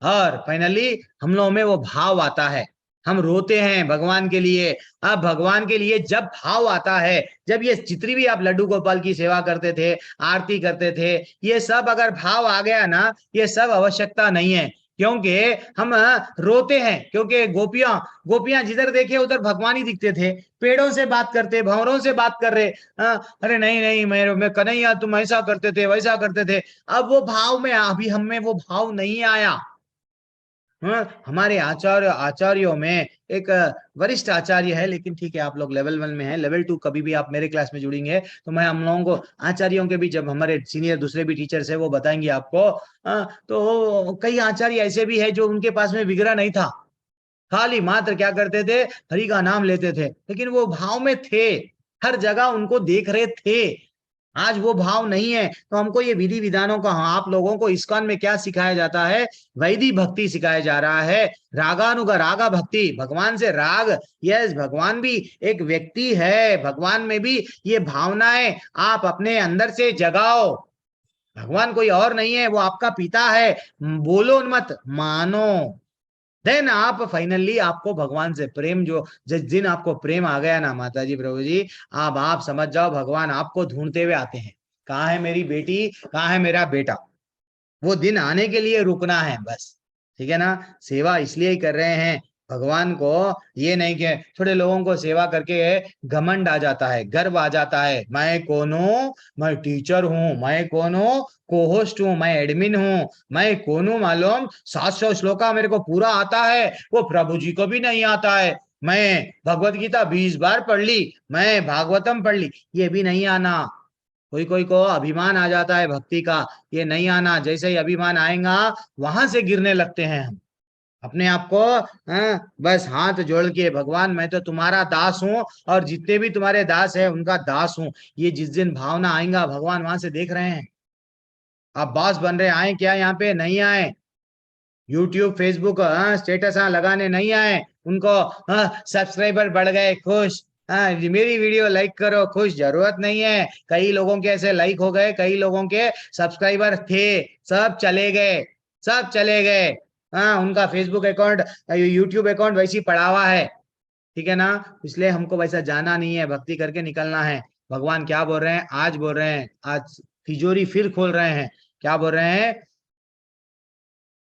और फाइनली हम लोगों में वो भाव आता है, हम रोते हैं भगवान के लिए। अब भगवान के लिए जब भाव आता है, जब ये जितनी भी आप लड्डू गोपाल की सेवा करते थे, आरती करते थे, ये सब अगर भाव आ गया ना, ये सब आवश्यकता नहीं है, क्योंकि हम रोते हैं क्योंकि गोपियां जिधर देखे उधर भगवान ही दिखते थे, पेड़ों से बात करते, भंवरों से बात कर रहे, अरे नहीं मैं कन्हैया तुम ऐसा करते थे वैसा करते थे। अब वो भाव में अभी हम में वो भाव नहीं आया। हमारे आचार्यों में एक वरिष्ठ आचार्य है, लेकिन ठीक है आप लोग लेवल 1 में है, लेवल 2 कभी भी आप मेरे क्लास में जुड़ेंगे तो मैं हम लोगों को आचार्यों के भी, जब हमारे सीनियर दूसरे भी टीचर्स है वो बताएंगे आपको। तो कई आचार्य ऐसे भी है जो उनके पास में विग्रह नहीं था, खाली मात्र क्या करते थे, हरि का नाम लेते थे, लेकिन वो भाव में थे, हर जगह उनको देख रहे थे। आज वो भाव नहीं है। तो हमको ये विधि विधानों का, आप लोगों को इस्कॉन में क्या सिखाया जाता है, वैदिक भक्ति सिखाया जा रहा है, रागानुगा रागा भक्ति, भगवान से राग। यस, भगवान भी एक व्यक्ति है, भगवान में भी ये भावनाएं आप अपने अंदर से जगाओ। भगवान कोई और नहीं है, वो आपका पिता है, बोलो मत, मानो। देन आप फाइनली आपको भगवान से प्रेम, जो जिस दिन आपको प्रेम आ गया ना माता जी प्रभु जी, अब आप समझ जाओ भगवान आपको ढूंढते हुए आते हैं। कहाँ है मेरी बेटी, कहाँ है मेरा बेटा, वो दिन आने के लिए रुकना है बस। ठीक है ना, सेवा इसलिए ही कर रहे हैं भगवान को, ये नहीं कि थोड़े लोगों को सेवा करके घमंड आ जाता है, गर्व आ जाता है, मैं कौन हूँ, मैं टीचर हूँ, मैं कौन हूँ, को होस्ट हूँ, मैं एडमिन हूँ, मैं कौन हूँ मालूम, 700 श्लोका मेरे को पूरा आता है, वो प्रभु जी को भी नहीं आता है, मैं भगवत गीता 20 बार पढ़ ली, मैं भागवतम पढ़ ली, ये भी नहीं आना। कोई कोई को अभिमान आ जाता है भक्ति का, ये नहीं आना। जैसे ही अभिमान आएगा वहां से गिरने लगते हैं हम अपने आप को। बस हाथ जोड़ के, भगवान मैं तो तुम्हारा दास हूँ और जितने भी तुम्हारे दास है उनका दास हूँ, ये जिस दिन भावना आएगा भगवान वहां से देख रहे हैं। आप बॉस बन रहे, आए क्या यहाँ पे, नहीं आए। यूट्यूब फेसबुक स्टेटस लगाने नहीं आए, उनको सब्सक्राइबर बढ़ गए, खुश, मेरी वीडियो लाइक करो, खुश। जरूरत नहीं है। कई लोगों के ऐसे लाइक हो गए, कई लोगों के सब्सक्राइबर थे, सब चले गए, सब चले गए। उनका फेसबुक अकाउंट, यूट्यूब अकाउंट वैसे ही पड़ा हुआ है। ठीक है ना, इसलिए हमको वैसा जाना नहीं है, भक्ति करके निकलना है। भगवान क्या बोल रहे हैं, आज बोल रहे हैं, आज तिजोरी फिर खोल रहे हैं। क्या बोल रहे हैं,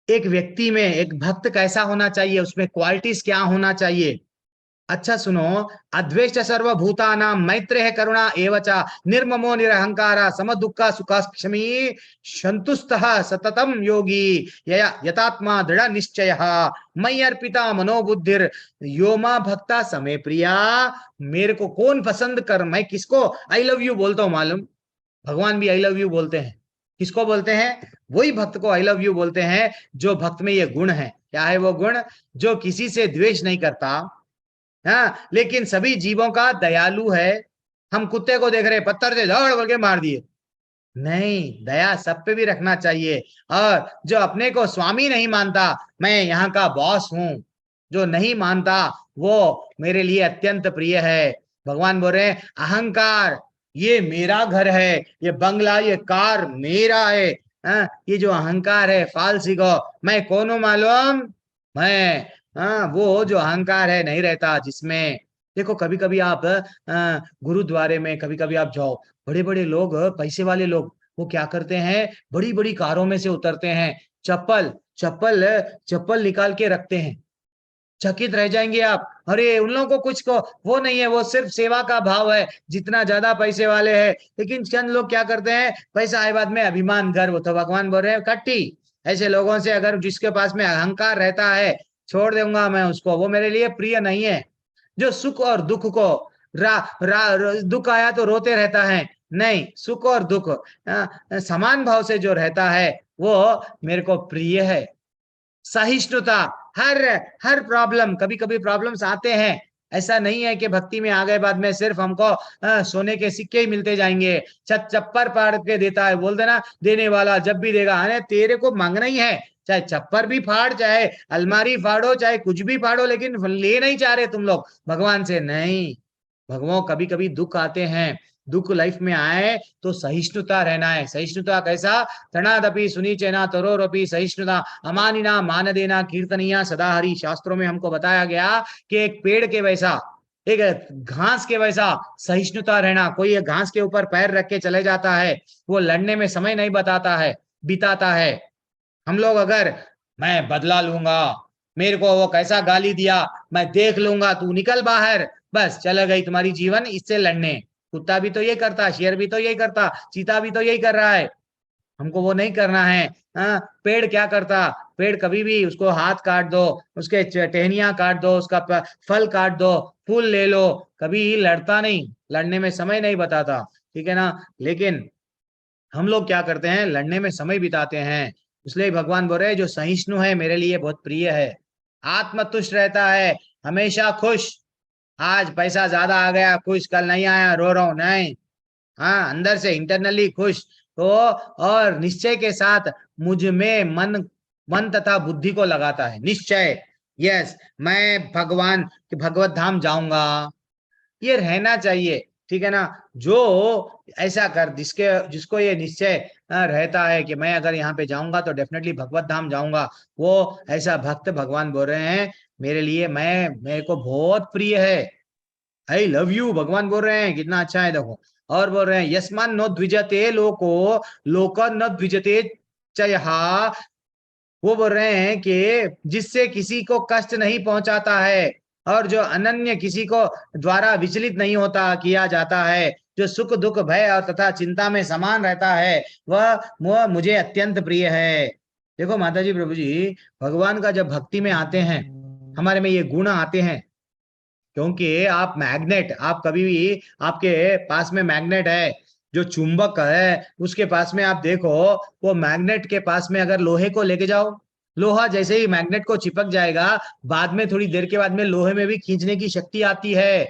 एक व्यक्ति में एक भक्त कैसा होना चाहिए, उसमें क्वालिटीज क्या होना चाहिए। अच्छा सुनो, अद्वेष्ट सर्वभूतानां मैत्रेय करुणा एवचा निर्ममो निरहंकारा समदुःख सुखाक्षमी संतुष्टः सततम योगी यतात्मा दृढ़ निश्चयः मयि अर्पिता मनोबुद्धिर यो मा भक्ता समे प्रिया। मेरे को कौन पसंद कर, मैं किसको आई लव यू बोलता हूँ मालूम, भगवान भी आई लव यू बोलते हैं। किसको बोलते हैं, वही भक्त को आई लव यू बोलते हैं जो भक्त में ये गुण है। क्या है वो गुण, जो किसी से द्वेष नहीं करता, हाँ, लेकिन सभी जीवों का दयालु है। हम कुत्ते को देख रहे, पत्थर से दौड़ बोल के मार दिए, नहीं, दया सब पे भी रखना चाहिए। और जो अपने को स्वामी नहीं मानता, मैं यहाँ का बॉस हूं, जो नहीं मानता वो मेरे लिए अत्यंत प्रिय है। भगवान बोल रहे हैं, अहंकार, ये मेरा घर है, ये बंगला, ये कार मेरा है। ये जो अहंकार है फालसी को, मैं कौन हूं मालूम, मैं वो जो अहंकार है नहीं रहता जिसमें। देखो कभी कभी आप गुरुद्वारे में कभी कभी आप जाओ, बड़े बड़े लोग, पैसे वाले लोग, वो क्या करते हैं, बड़ी बड़ी कारों में से उतरते हैं, चप्पल चप्पल चप्पल निकाल के रखते हैं। चकित रह जाएंगे आप, अरे उन लोगों को कुछ को वो नहीं है, वो सिर्फ सेवा का भाव है, जितना ज्यादा पैसे वाले हैं। लेकिन चंद लोग क्या करते हैं, पैसा आए बाद में अभिमान गर्व। तो भगवान बोल रहे हैं, कट्टी ऐसे लोगों से, अगर जिसके पास में अहंकार रहता है, छोड़ दूंगा मैं उसको, वो मेरे लिए प्रिय नहीं है। जो सुख और दुख को दुख आया तो रोते रहता है, नहीं, सुख और दुख समान भाव से जो रहता है वो मेरे को प्रिय है। सहिष्णुता, हर प्रॉब्लम, कभी कभी प्रॉब्लम्स आते हैं, ऐसा नहीं है कि भक्ति में आ गए बाद में सिर्फ हमको सोने के सिक्के ही मिलते जाएंगे, छत चप्पर पाड़ के देता है, बोल देना देने वाला जब भी देगा, अरे तेरे को मांगना ही है, चाहे चप्पर भी फाड़, चाहे अलमारी फाड़ो, चाहे कुछ भी फाड़ो, लेकिन ले नहीं चाह रहे तुम लोग भगवान से। नहीं, भगवान कभी कभी दुख आते हैं, दुख लाइफ में आए तो सहिष्णुता रहना है। सहिष्णुता कैसा, तणादपि सुनीचेना तरोरपि सहिष्णुता अमानिना मान देना कीर्तनिया सदा हरि। शास्त्रों में हमको बताया गया कि एक पेड़ के वैसा, एक घास के वैसा सहिष्णुता रहना। कोई एक घास के ऊपर पैर रख के चले जाता है, वो लड़ने में समय नहीं बताता है, बिताता है। हम लोग अगर मैं बदला लूंगा, मेरे को वो कैसा गाली दिया मैं देख लूंगा, तू निकल बाहर, बस चला गई तुम्हारी जीवन इससे लड़ने। कुत्ता भी तो यही करता, शेर भी तो यही करता, चीता भी तो यही कर रहा है। हमको वो नहीं करना है। पेड़ क्या करता, पेड़ कभी भी उसको हाथ काट दो, उसके टहनियां काट दो, उसका फल काट दो, फूल ले लो, कभी लड़ता नहीं, लड़ने में समय नहीं बताता। ठीक है ना, लेकिन हम लोग क्या करते हैं, लड़ने में समय बिताते हैं। इसलिए भगवान बोल रहे हैं, जो सहिष्णु है मेरे लिए बहुत प्रिय है। आत्मतुष्ट रहता है, हमेशा खुश। आज पैसा ज्यादा आ गया खुश, कल नहीं आया रो रहा हूं, नहीं। हाँ, अंदर से इंटरनली खुश। तो और निश्चय के साथ मुझ में मन तथा बुद्धि को लगाता है निश्चय, यस मैं भगवत धाम जाऊंगा, ये रहना चाहिए, ठीक है ना। जो ऐसा कर जिसको ये निश्चय रहता है कि मैं अगर यहाँ पे जाऊंगा तो डेफिनेटली भगवत धाम जाऊंगा, वो ऐसा भक्त भगवान बोल रहे हैं मेरे लिए, मेरे को बहुत प्रिय है, आई लव यू, भगवान बोल रहे हैं, कितना अच्छा है देखो। और बोल रहे हैं यस्मान नो द्विजते लोको लोक न द्विजते चयहा, वो बोल रहे हैं कि जिससे किसी को कष्ट नहीं पहुंचाता है और जो अनन्य किसी को द्वारा विचलित नहीं होता किया जाता है, जो सुख दुख भय और तथा चिंता में समान रहता है, वह मुझे अत्यंत प्रिय है। देखो माताजी प्रभु जी, भगवान का जब भक्ति में आते हैं, हमारे में ये गुण आते हैं, क्योंकि आप मैग्नेट, आप कभी भी आपके पास में मैग्नेट है, जो चुंबक है उसके पास में आप देखो, वो मैग्नेट के पास में अगर लोहे को लेके जाओ, लोहा जैसे ही मैग्नेट को चिपक जाएगा, बाद में थोड़ी देर के बाद में लोहे में भी खींचने की शक्ति आती है।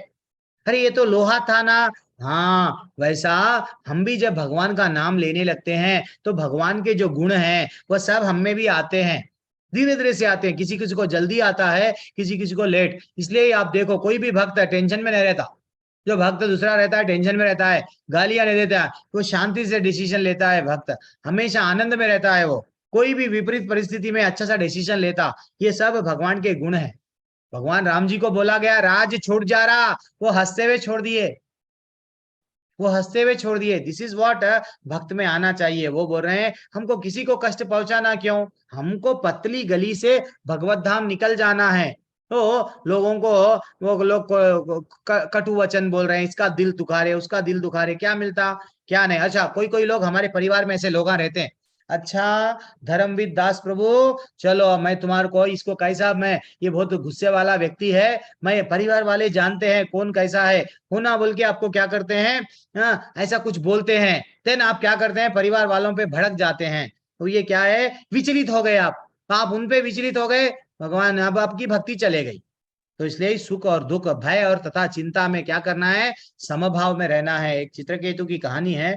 अरे ये तो लोहा था ना। हाँ, वैसा हम भी जब भगवान का नाम लेने लगते हैं तो भगवान के जो गुण हैं वो सब हम में भी आते हैं, धीरे धीरे से आते हैं। किसी किसी को जल्दी आता है, किसी किसी को लेट। इसलिए आप देखो कोई भी भक्त टेंशन में नहीं रहता, जो भक्त दूसरा रहता है टेंशन में रहता है, गालियां नहीं देता है, वो शांति से डिसीजन लेता है। भक्त हमेशा आनंद में रहता है, वो कोई भी विपरीत परिस्थिति में अच्छा सा डिसीजन लेता। ये सब भगवान के गुण है। भगवान राम जी को बोला गया राज छूट जा रहा, वो हंसते हुए छोड़ दिए, वो हंसते हुए छोड़ दिए। दिस इज व्हाट भक्त में आना चाहिए। वो बोल रहे हैं हमको किसी को कष्ट पहुंचाना क्यों, हमको पतली गली से भगवत धाम निकल जाना है। तो लोगों को वो लोग कटु वचन बोल रहे हैं, इसका दिल दुखा रहे, उसका दिल दुखा रहे, क्या मिलता क्या नहीं। अच्छा, कोई लोग हमारे परिवार में ऐसे लोग रहते हैं, अच्छा धर्मवीर दास प्रभु, चलो मैं तुम्हारे को इसको कैसा, मैं ये बहुत गुस्से वाला व्यक्ति है, मैं परिवार वाले जानते हैं कौन कैसा है, होना बोल के आपको क्या करते हैं, ऐसा कुछ बोलते हैं। देन आप क्या करते हैं, परिवार वालों पे भड़क जाते हैं। तो ये क्या है, विचलित हो गए आप उन पे विचलित हो गए, भगवान अब आपकी भक्ति चले गई। तो इसलिए सुख और दुख, भय और तथा चिंता में क्या करना है, समभाव में रहना है। एक चित्रकेतु की कहानी है।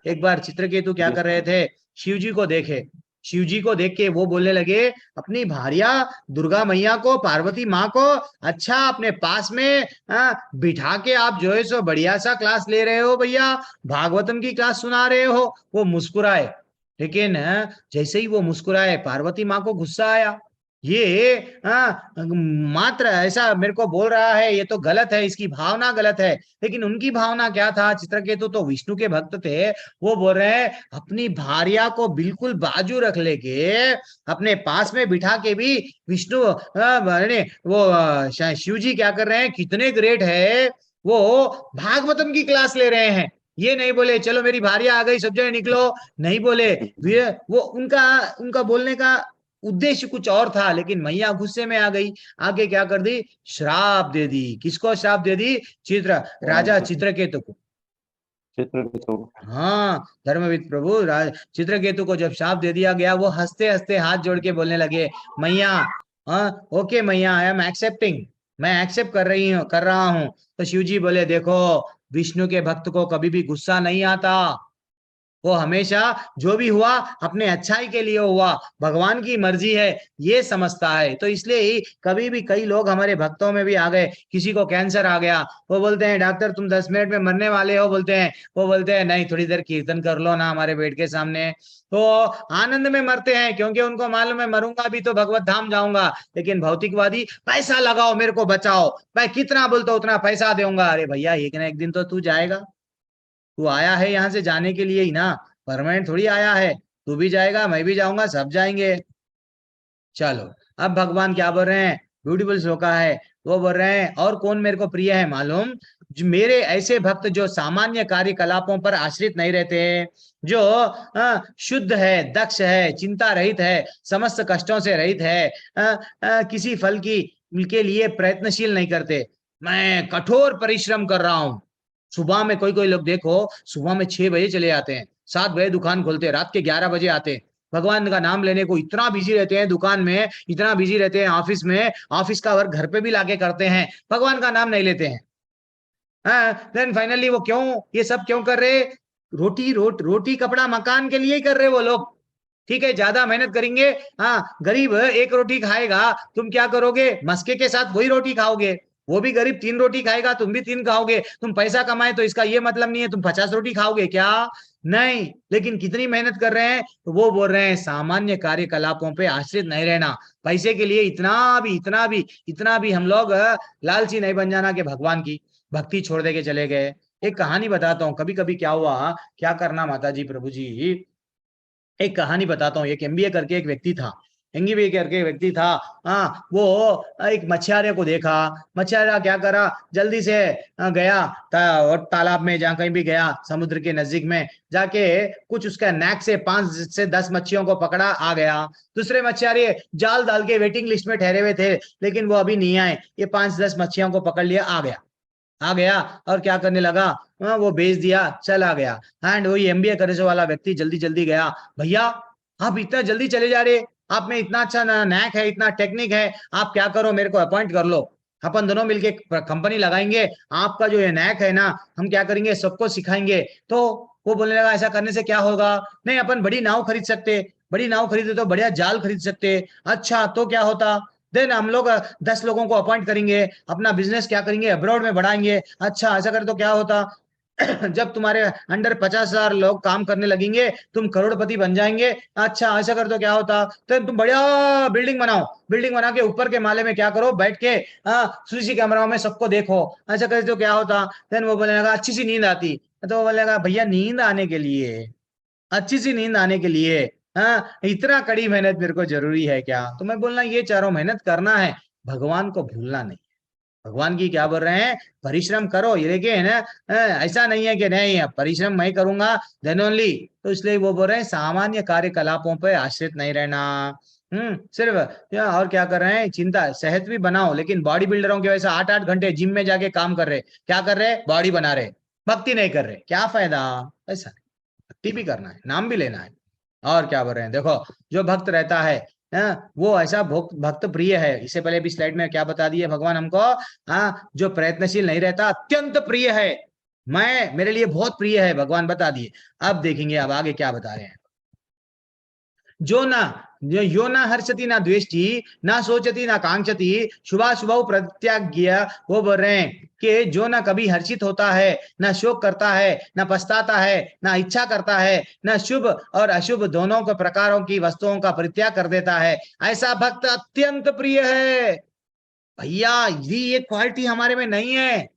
एक बार चित्रकेतु क्या कर रहे थे, शिव जी को देखे, शिव जी को देख के वो बोलने लगे अपनी भारिया दुर्गा मैया को, पार्वती माँ को, अच्छा अपने पास में बिठा के आप जो है सो बढ़िया सा क्लास ले रहे हो भैया, भागवतम की क्लास सुना रहे हो। वो मुस्कुराए, लेकिन जैसे ही वो मुस्कुराए पार्वती माँ को गुस्सा आया। ये मात्र ऐसा मेरे को बोल रहा है, ये तो गलत है, इसकी भावना गलत है। लेकिन उनकी भावना क्या था, चित्रकेतु तो विष्णु के भक्त थे, वो बोल रहे हैं अपनी भार्या को बिल्कुल बाजू रख लेके अपने पास में बिठा के भी विष्णु वो शिव जी क्या कर रहे हैं, कितने ग्रेट है, वो भागवतम की क्लास ले रहे हैं। ये नहीं बोले चलो मेरी भार्या आ गई सब जगह निकलो, नहीं बोले। वो उनका बोलने का उद्देश्य कुछ और था, लेकिन मैया गुस्से में आ गई, आगे क्या कर दी, श्राप दे दी। किसको श्राप दे दी, राजा चित्रकेतु को। हाँ, धर्मविद प्रभु चित्रकेतु को जब श्राप दे दिया गया, वो हंसते हंसते हाथ जोड़ के बोलने लगे, मैया ओके मैया, आई एम एक्सेप्टिंग, मैं एक्सेप्ट कर रहा हूँ। तो शिव जी बोले देखो, विष्णु के भक्त को कभी भी गुस्सा नहीं आता, वो हमेशा जो भी हुआ अपने अच्छाई के लिए हुआ, भगवान की मर्जी है ये समझता है। तो इसलिए ही कभी भी कई लोग हमारे भक्तों में भी आ गए, किसी को कैंसर आ गया, वो बोलते हैं डॉक्टर तुम 10 मिनट में मरने वाले हो, बोलते हैं, वो बोलते हैं नहीं थोड़ी देर कीर्तन कर लो ना हमारे बेड के सामने। तो आनंद में मरते हैं, क्योंकि उनको मालूम है मरूंगा भी तो भगवत धाम जाऊंगा। लेकिन भौतिकवादी पैसा लगाओ मेरे को बचाओ, मैं कितना बोलता उतना पैसा दूंगा। अरे भैया एक ना एक दिन तो तू जाएगा, तू आया है यहाँ से जाने के लिए ही ना, परमानेंट थोड़ी आया है। तू भी जाएगा, मैं भी जाऊंगा, सब जाएंगे। चलो अब भगवान क्या बोल रहे हैं, ब्यूटीफुल श्लोका है, वो बोल रहे हैं और कौन मेरे को प्रिय है मालूम, मेरे ऐसे भक्त जो सामान्य कार्यकलापों पर आश्रित नहीं रहते, जो शुद्ध है, दक्ष है, चिंता रहित है, समस्त कष्टों से रहित है, किसी फल के लिए प्रयत्नशील नहीं करते। मैं कठोर परिश्रम कर रहा हूं। सुबह में कोई लोग देखो, सुबह में 6 बजे चले जाते हैं, 7 बजे दुकान खोलते हैं, रात के 11 बजे आते हैं, भगवान का नाम लेने को इतना बिजी रहते हैं, दुकान में इतना बिजी रहते हैं, ऑफिस में, ऑफिस का वर्क घर पे भी लाके करते हैं, भगवान का नाम नहीं लेते हैं। देन फाइनली वो क्यों, ये सब क्यों कर रहे? रोटी कपड़ा मकान के लिए ही कर रहे वो लोग। ठीक है, ज्यादा मेहनत करेंगे, हाँ, गरीब एक रोटी खाएगा, तुम क्या करोगे? मस्के के साथ वही रोटी खाओगे। वो भी गरीब 3 रोटी खाएगा, तुम भी 3 खाओगे। तुम पैसा कमाए तो इसका ये मतलब नहीं है तुम 50 रोटी खाओगे क्या? नहीं। लेकिन कितनी मेहनत कर रहे हैं? तो वो बोल रहे हैं सामान्य कार्यकलापों पे आश्रित नहीं रहना। पैसे के लिए इतना भी हम लोग लालची नहीं बन जाना कि भगवान की भक्ति छोड़ दे के चले गए। एक कहानी बताता हूँ, कभी कभी क्या हुआ, क्या करना माता जी प्रभु जी, एक कहानी बताता हूँ। एक एमबीए करके एक व्यक्ति था, एमबीए करके एक व्यक्ति था। हाँ, वो एक मछुआरे को देखा। मछुआरा क्या करा, जल्दी से गया और तालाब में, जहाँ कहीं भी गया, समुद्र के नजदीक में जाके कुछ उसका नैक से 5 से 10 मच्छियों को पकड़ा, आ गया। दूसरे मछुआरे जाल डाल के वेटिंग लिस्ट में ठहरे हुए थे, लेकिन वो अभी नहीं आए। ये 5-10 मच्छियों को पकड़ लिया, आ गया और क्या करने लगा, वो बेच दिया, चला गया। एंड वही एमबीए करने वाला व्यक्ति जल्दी जल्दी गया, भैया आप इतना जल्दी चले जा रहे, आप में इतना अच्छा नैक है, इतना टेक्निक है, आप क्या करो, मेरे को अपॉइंट कर लो, अपन दोनों मिलके कंपनी लगाएंगे, आपका जो ये नैक है ना, हम क्या करेंगे, सबको सिखाएंगे। तो वो बोलने लगा ऐसा करने से क्या होगा? नहीं, अपन बड़ी नाव खरीद सकते, बड़ी नाव खरीदे तो बढ़िया जाल खरीद सकते। अच्छा, तो क्या होता? देन हम लोग 10 लोगों को अपॉइंट करेंगे, अपना बिजनेस क्या करेंगे, अब्रॉड में बढ़ाएंगे। अच्छा, ऐसा करे तो क्या होता? जब तुम्हारे अंडर 50,000 लोग काम करने लगेंगे, तुम करोड़पति बन जाएंगे। अच्छा, ऐसा कर तो क्या होता? तो तुम बढ़िया बिल्डिंग बनाओ, बिल्डिंग बना के ऊपर के माले में क्या करो, बैठ के सीसी कैमरा में सबको देखो। ऐसा करे तो क्या होता? देन वो बोलने लगा अच्छी सी नींद आती। तो वो बोलेगा भैया नींद आने के लिए, अच्छी सी नींद आने के लिए, हाँ, इतना कड़ी मेहनत मेरे को जरूरी है क्या? तो मैं बोलना ये चारों मेहनत करना है, भगवान को भूलना नहीं। भगवान की क्या बोल रहे हैं, परिश्रम करो। ये देखिए ना, ऐसा नहीं है कि नहीं परिश्रम मैं करूंगा देन ओनली, तो इसलिए वो बोल रहे हैं सामान्य कार्यकलापों पे आश्रित नहीं रहना। सिर्फ और क्या कर रहे हैं, चिंता सेहत भी बनाओ, लेकिन बॉडी बिल्डरों की वजह से 8-8 घंटे जिम में जाके काम कर रहे, क्या कर रहे, बॉडी बना रहे, भक्ति नहीं कर रहे, क्या फायदा? ऐसा नहीं, भक्ति भी करना है, नाम भी लेना है। और क्या बोल रहे हैं, देखो जो भक्त रहता है वो ऐसा भक्त प्रिय है। इससे पहले भी स्लाइड में क्या बता दिए भगवान हमको, जो प्रयत्नशील नहीं रहता अत्यंत प्रिय है, मैं मेरे लिए बहुत प्रिय है, भगवान बता दिए। अब देखेंगे अब आगे क्या बता रहे हैं। यो ना हर्षति ना द्वेष्टि ना सोचती ना कांक्षति शुभाशुभौ प्रत्याज्ञ। वो बोल रहे हैं कि जो ना कभी हर्षित होता है, ना शोक करता है, ना पछताता है, ना इच्छा करता है, ना शुभ और अशुभ दोनों के प्रकारों की वस्तुओं का परित्याग कर देता है, ऐसा भक्त अत्यंत प्रिय है। भैया ये क्वालिटी हमारे में नहीं है,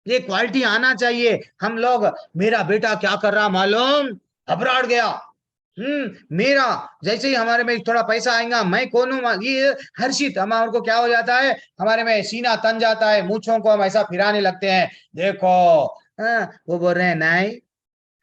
ये क्वालिटी आना चाहिए। हम लोग, मेरा बेटा क्या कर रहा मालूम, अब्रॉड गया, मेरा जैसे ही हमारे में थोड़ा पैसा आएगा, मैं कौन हूं, ये हर्षित, हमारे को क्या हो जाता है, हमारे में सीना तन जाता है, मूछों को हम ऐसा फिराने लगते हैं। देखो वो बोल रहे हैं नहीं,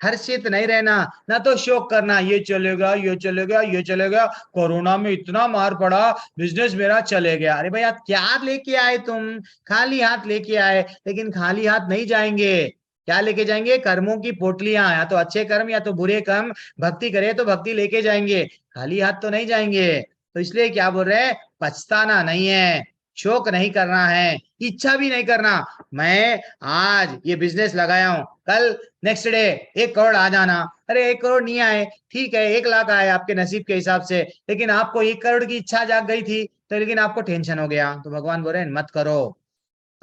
हर्षित नहीं रहना, ना तो शोक करना, ये चलेगा ये चलेगा ये चलेगा, कोरोना में इतना मार पड़ा, बिजनेस मेरा चले गया। अरे भैया क्या लेके आए तुम, खाली हाथ लेके आए, लेकिन खाली हाथ नहीं जाएंगे, क्या लेके जाएंगे, कर्मों की पोटलियां, या तो अच्छे कर्म या तो बुरे कर्म, भक्ति करे तो भक्ति लेके जाएंगे, खाली हाथ तो नहीं जाएंगे। तो इसलिए क्या बोल रहे हैं, पछताना नहीं है, शोक नहीं करना है, इच्छा भी नहीं करना। मैं आज ये बिजनेस लगाया हूं, कल नेक्स्ट डे 1 करोड़ आ जाना। अरे 1 करोड़ नहीं आए, ठीक है 1 लाख आए आपके नसीब के हिसाब से, लेकिन आपको 1 करोड़ की इच्छा जाग गई थी, तो लेकिन आपको टेंशन हो गया। तो भगवान बोल रहे हैं मत करो।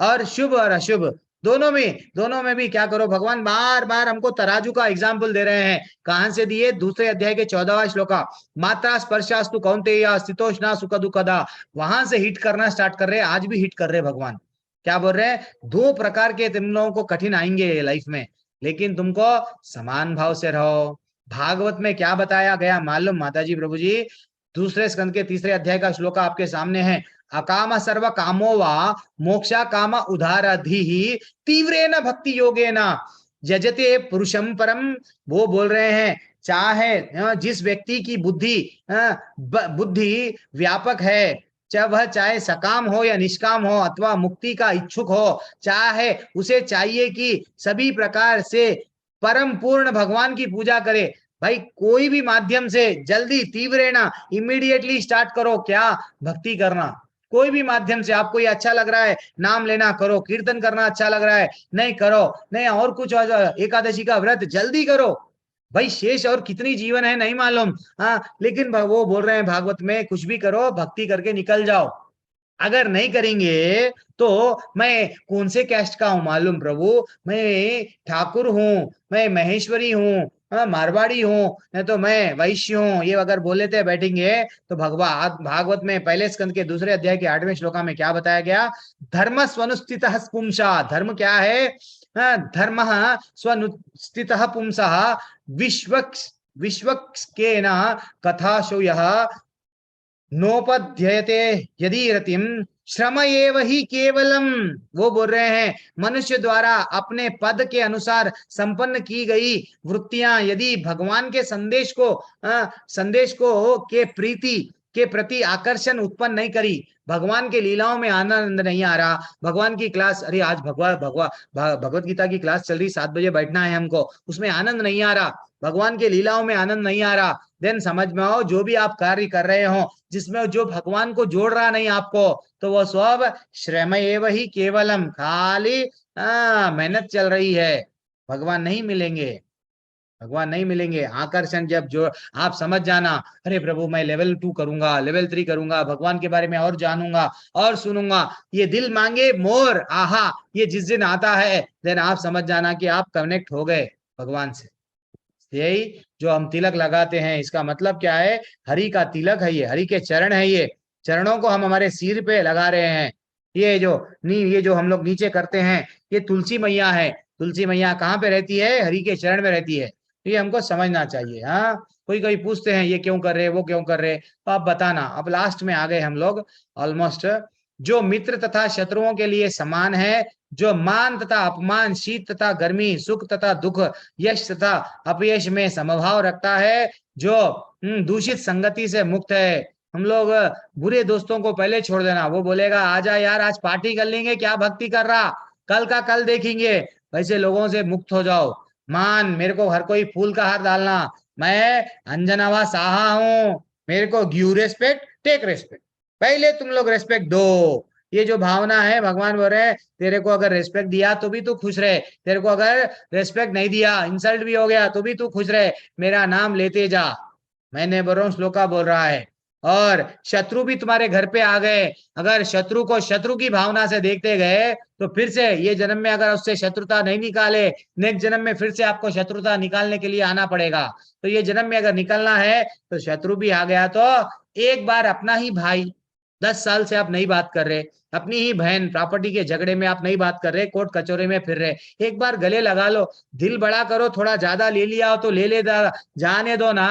और शुभ और अशुभ दोनों में भी क्या करो, भगवान बार बार हमको तराजू का एग्जाम्पल दे रहे हैं। कहां से दिए, दूसरे अध्याय के 14वां श्लोका, मात्रा स्पर्शास्तु कौन्तेय स्थितोष्णा सुख दुखदा, वहां से हिट करना स्टार्ट कर रहे हैं, आज भी हिट कर रहे हैं भगवान। क्या बोल रहे हैं, 2 प्रकार के तुम लोगों को कठिन आएंगे लाइफ में, लेकिन तुमको समान भाव से रहो। भागवत में क्या बताया गया मालूम माता जी प्रभु जी, दूसरे स्कंद के 3रे अध्याय का श्लोक आपके सामने है, अकाम सर्व कामो वा मोक्षा काम उदारधि तीव्रेन भक्ति योगेन यजते पुरुषम परम। वो बोल रहे हैं चाहे जिस व्यक्ति की बुद्धि व्यापक है, चाहे वह चाहे सकाम हो या निष्काम हो अथवा मुक्ति का इच्छुक हो, चाहे उसे चाहिए कि सभी प्रकार से परम पूर्ण भगवान की पूजा करे, भाई कोई भी माध्यम से जल्दी तीव्रेण इमीडिएटली स्टार्ट करो क्या, भक्ति करना। कोई भी माध्यम से आपको ये अच्छा लग रहा है नाम लेना करो, कीर्तन करना अच्छा लग रहा है नहीं करो, नहीं और कुछ एकादशी का व्रत जल्दी करो। भाई शेष और कितनी जीवन है नहीं मालूम, हाँ, लेकिन वो बोल रहे हैं भागवत में कुछ भी करो भक्ति करके निकल जाओ। अगर नहीं करेंगे तो मैं कौन से कैस्ट का हूं मालूम प्रभु, मैं ठाकुर हूं, मैं महेश्वरी हूं, मारवाड़ी हूं, नहीं तो मैं वैश्य हूं, ये अगर बोल लेते बैठेंगे तो भागवत में पहले स्कंद के दूसरे अध्याय के 8वें श्लोका में क्या बताया गया, धर्म स्वनुस्थितः पुंसा, धर्म क्या है, धर्म स्वनुस्थितः पुंसः विश्वक्स्केन कथाशो यः नोपध्ययते यदि रतिम श्रम एव ही केवलम। वो बोल रहे हैं मनुष्य द्वारा अपने पद के अनुसार संपन्न की गई वृत्तियां यदि भगवान के संदेश को के प्रीति के प्रति आकर्षण उत्पन्न नहीं करी, भगवान के लीलाओं में आनंद नहीं आ रहा, भगवान की क्लास, अरे आज भगवत गीता की क्लास चल रही 7 बजे बैठना है हमको, उसमें आनंद नहीं आ रहा, भगवान के लीलाओं में आनंद नहीं आ रहा, देन समझ में आओ जो भी आप कार्य कर रहे हो जिसमें जो भगवान को जोड़ रहा नहीं आपको, तो वो सब श्रम एव ही केवलम, खाली मेहनत चल रही है, भगवान नहीं मिलेंगे, भगवान नहीं मिलेंगे। आकर्षण जब जो आप समझ जाना, अरे प्रभु मैं लेवल 2 करूंगा, लेवल 3 करूंगा, भगवान के बारे में और जानूंगा और सुनूंगा, ये दिल मांगे मोर आहा, ये जिस दिन आता है देन आप समझ जाना कि आप कनेक्ट हो गए भगवान से। यही जो हम तिलक लगाते हैं इसका मतलब क्या है, हरि का तिलक है, ये हरि के चरण है, ये चरणों को हम हमारे सिर पे लगा रहे हैं। ये जो हम लोग नीचे करते हैं ये तुलसी मैया है, तुलसी मैया कहाँ पे रहती है, हरि के चरण में रहती है, तो ये हमको समझना चाहिए। हाँ, कोई पूछते हैं ये क्यों कर रहे, वो क्यों कर रहे, तो आप बताना। अब लास्ट में आ गए हम लोग ऑलमोस्ट। जो मित्र तथा शत्रुओं के लिए समान है, जो मान तथा अपमान, शीत तथा गर्मी, सुख तथा दुख, यश तथा अपयश में समभाव रखता है, जो दूषित संगति से मुक्त है। हम लोग बुरे दोस्तों को पहले छोड़ देना, वो बोलेगा आजा यार आज पार्टी कर लेंगे, क्या भक्ति कर रहा, कल का कल देखेंगे, वैसे लोगों से मुक्त हो जाओ। मान, मेरे को हर कोई फूल का हार डालना, मैं अंजनावा साहा हूं, मेरे को गिव रेस्पेक्ट टेक रेस्पेक्ट, पहले तुम लोग रेस्पेक्ट दो। ये जो भावना है, भगवान बोल रहे हैं तेरे को अगर रेस्पेक्ट दिया तो भी तू खुश रहे, तेरे को अगर रेस्पेक्ट नहीं दिया, इंसल्ट भी हो गया तो भी तू खुश रहे, मेरा नाम लेते जा। मैंने बोल रहा हूँ, श्लोका बोल रहा है। और शत्रु भी तुम्हारे घर पे आ गए, अगर शत्रु को शत्रु की भावना से देखते गए तो फिर से ये जन्म में अगर उससे शत्रुता नहीं निकाले, नेक्स्ट जन्म में फिर से आपको शत्रुता निकालने के लिए आना पड़ेगा। तो ये जन्म में अगर निकलना है तो शत्रु भी आ गया तो एक बार अपना ही भाई 10 साल से आप नहीं बात कर रहे, अपनी ही बहन प्रॉपर्टी के झगड़े में आप नहीं बात कर रहे, कोर्ट कचोरे में फिर रहे, एक बार गले लगा लो, दिल बड़ा करो, थोड़ा ज्यादा ले लिया हो तो ले जाने दो ना।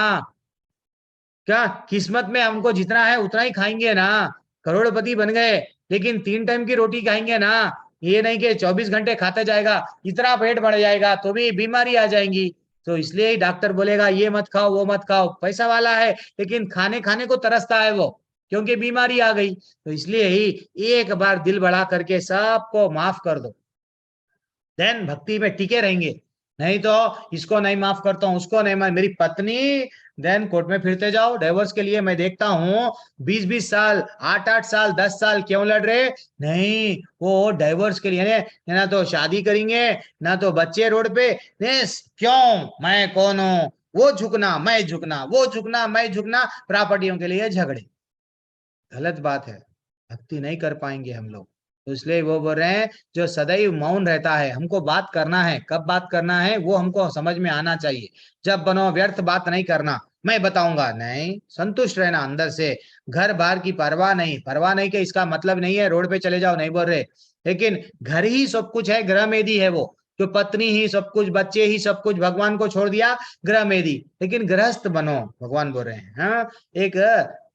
क्या किस्मत में हमको जितना है उतना ही खाएंगे ना, करोड़पति बन गए लेकिन 3 टाइम की रोटी खाएंगे ना, ये नहीं कि 24 घंटे खाते जाएगा, इतना पेट बढ़ जाएगा तो भी बीमारी आ जाएंगी। तो इसलिए ही डॉक्टर बोलेगा ये मत खाओ वो मत खाओ, पैसा वाला है लेकिन खाने को तरसता है वो, क्योंकि बीमारी आ गई। तो इसलिए ही एक बार दिल बड़ा करके सबको माफ कर दो, देन भक्ति में टिके रहेंगे। नहीं तो इसको नहीं माफ करता हूँ, उसको नहीं, मेरी पत्नी, देन कोर्ट में फिरते जाओ डाइवोर्स के लिए। मैं देखता हूँ 20-20 साल, 8-8 साल, 10 साल क्यों लड़ रहे, नहीं वो डाइवोर्स के लिए ना तो शादी करेंगे ना तो बच्चे रोड पे, क्यों, मैं कौन हूँ, वो झुकना मैं झुकना, वो झुकना मैं झुकना, प्रॉपर्टियों के लिए झगड़े, गलत बात है, भक्ति नहीं कर पाएंगे हम लोग। तो इसलिए वो बोल रहे हैं जो सदैव मौन रहता है, हमको बात करना है, कब बात करना है वो हमको समझ में आना चाहिए। जब बनो व्यर्थ बात नहीं करना, मैं बताऊंगा नहीं, संतुष्ट रहना अंदर से, घर बाहर की परवाह नहीं कि इसका मतलब नहीं है रोड पे चले जाओ, नहीं बोल रहे, लेकिन घर ही सब कुछ है, गृह मेदी है वो, जो पत्नी ही सब कुछ, बच्चे ही सब कुछ, भगवान को छोड़ दिया गृह मेदी, लेकिन गृहस्थ बनो, भगवान बोल रहे हैं। हाँ,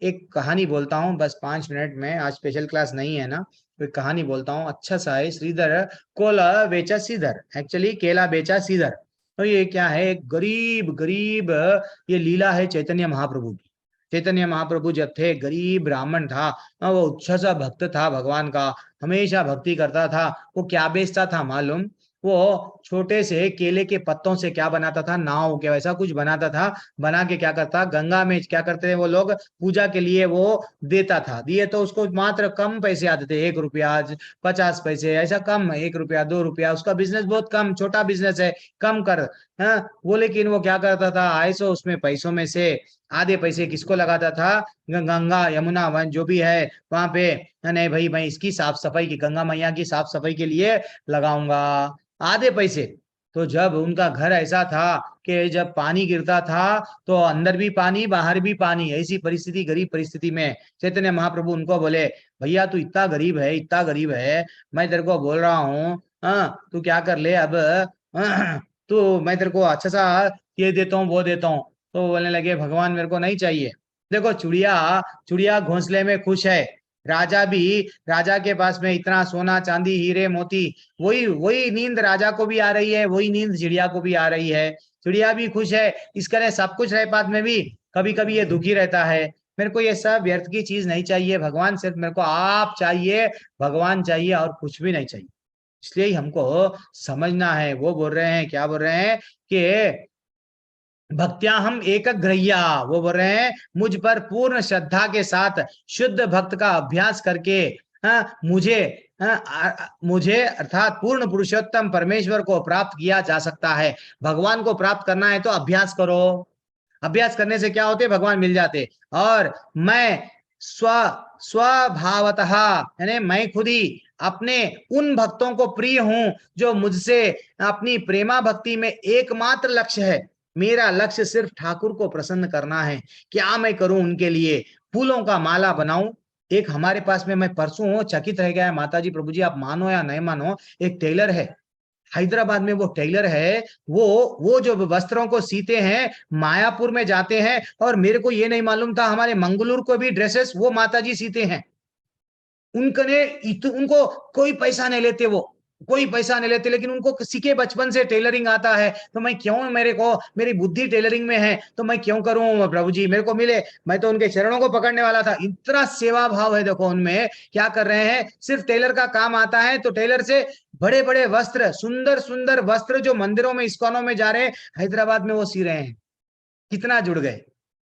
एक कहानी बोलता हूँ बस 5 मिनट में, आज स्पेशल क्लास नहीं है ना, तो कहानी बोलता हूँ, अच्छा सा है। श्रीधर कोला बेचा सीधर, एक्चुअली केला बेचा सीधर। तो ये क्या है, एक गरीब ये लीला है चैतन्य महाप्रभु की। चैतन्य महाप्रभु जब थे, गरीब ब्राह्मण था, वो अच्छा सा भक्त था भगवान का, हमेशा भक्ति करता था। वो क्या बेचता था मालूम, वो छोटे से केले के पत्तों से क्या बनाता था, नाव के वैसा कुछ बनाता था, बना के क्या करता, गंगा में क्या करते थे वो लोग, पूजा के लिए वो देता था। दिए तो उसको मात्र कम पैसे आते थे, 1 रुपया 50 पैसे, ऐसा कम, 1 रुपया 2 रुपया, उसका बिजनेस बहुत कम, छोटा बिजनेस है, कम कर। हाँ, वो लेकिन वो क्या करता था, आए सो उसमें पैसों में से आधे पैसे किसको लगाता था, गंगा यमुना वन जो भी है वहां पे, नहीं भाई मैं इसकी साफ सफाई की, गंगा मैया की साफ सफाई के लिए लगाऊंगा आधे पैसे। तो जब उनका घर ऐसा था कि जब पानी गिरता था तो अंदर भी पानी बाहर भी पानी, ऐसी परिस्थिति, गरीब परिस्थिति में चैतन्य महाप्रभु उनको बोले, भैया तू इतना गरीब है, इतना गरीब है, मैं तेरे को बोल रहा हूँ, तू क्या कर ले अब, तू मैं तेरे को अच्छा सा ये देता हूँ वो देता हूँ। तो बोलने लगे, भगवान मेरे को नहीं चाहिए। देखो चिड़िया, चिड़िया घोंसले में खुश है, राजा भी, राजा के पास में इतना सोना चांदी हीरे मोती, वही वही नींद राजा को भी आ रही है, वही नींद चिड़िया को भी आ रही है, चिड़िया भी खुश है। इसके लिए सब कुछ रह पात में भी कभी कभी ये दुखी रहता है। मेरे को ये सब व्यर्थ की चीज नहीं चाहिए भगवान, सिर्फ मेरे को आप चाहिए, भगवान चाहिए और कुछ भी नहीं चाहिए। इसलिए हमको समझना है। वो बोल रहे हैं, क्या बोल रहे हैं कि भक्त्या हम एक ग्रह्या, वो बोल रहे हैं मुझ पर पूर्ण श्रद्धा के साथ शुद्ध भक्त का अभ्यास करके मुझे अर्थात पूर्ण पुरुषोत्तम परमेश्वर को प्राप्त किया जा सकता है। भगवान को प्राप्त करना है तो अभ्यास करो, अभ्यास करने से क्या होते, भगवान मिल जाते। और मैं स्वभावतः यानी मैं खुद ही अपने उन भक्तों को प्रिय हूं जो मुझसे अपनी प्रेमा भक्ति में एकमात्र लक्ष्य है। मेरा लक्ष्य सिर्फ ठाकुर को प्रसन्न करना है। क्या मैं करूं उनके लिए, फूलों का माला बनाऊं। एक हमारे पास में, मैं परसों चकित रह गया है, माताजी प्रभु जी आप मानो या नहीं मानो, एक टेलर है हैदराबाद में, वो टेलर है, वो जो वस्त्रों को सीते हैं मायापुर में जाते हैं, और मेरे को ये नहीं मालूम था हमारे मंगलूर को भी ड्रेसेस वो माताजी सीते हैं। उनको कोई पैसा नहीं लेते, वो कोई पैसा नहीं लेते, लेकिन उनको सीखे बचपन से टेलरिंग आता है। तो मैं क्यों, मेरी बुद्धि टेलरिंग में है तो मैं क्यों करूं, प्रभु जी मेरे को मिले, मैं तो उनके चरणों को पकड़ने वाला था। इतना सेवा भाव है देखो उनमें। क्या कर रहे हैं, सिर्फ टेलर का काम आता है तो टेलर से बड़े बड़े वस्त्र, सुंदर सुंदर वस्त्र जो मंदिरों में इस्कॉनों में जा रहे हैं, हैदराबाद में वो सी रहे हैं। कितना जुड़ गए,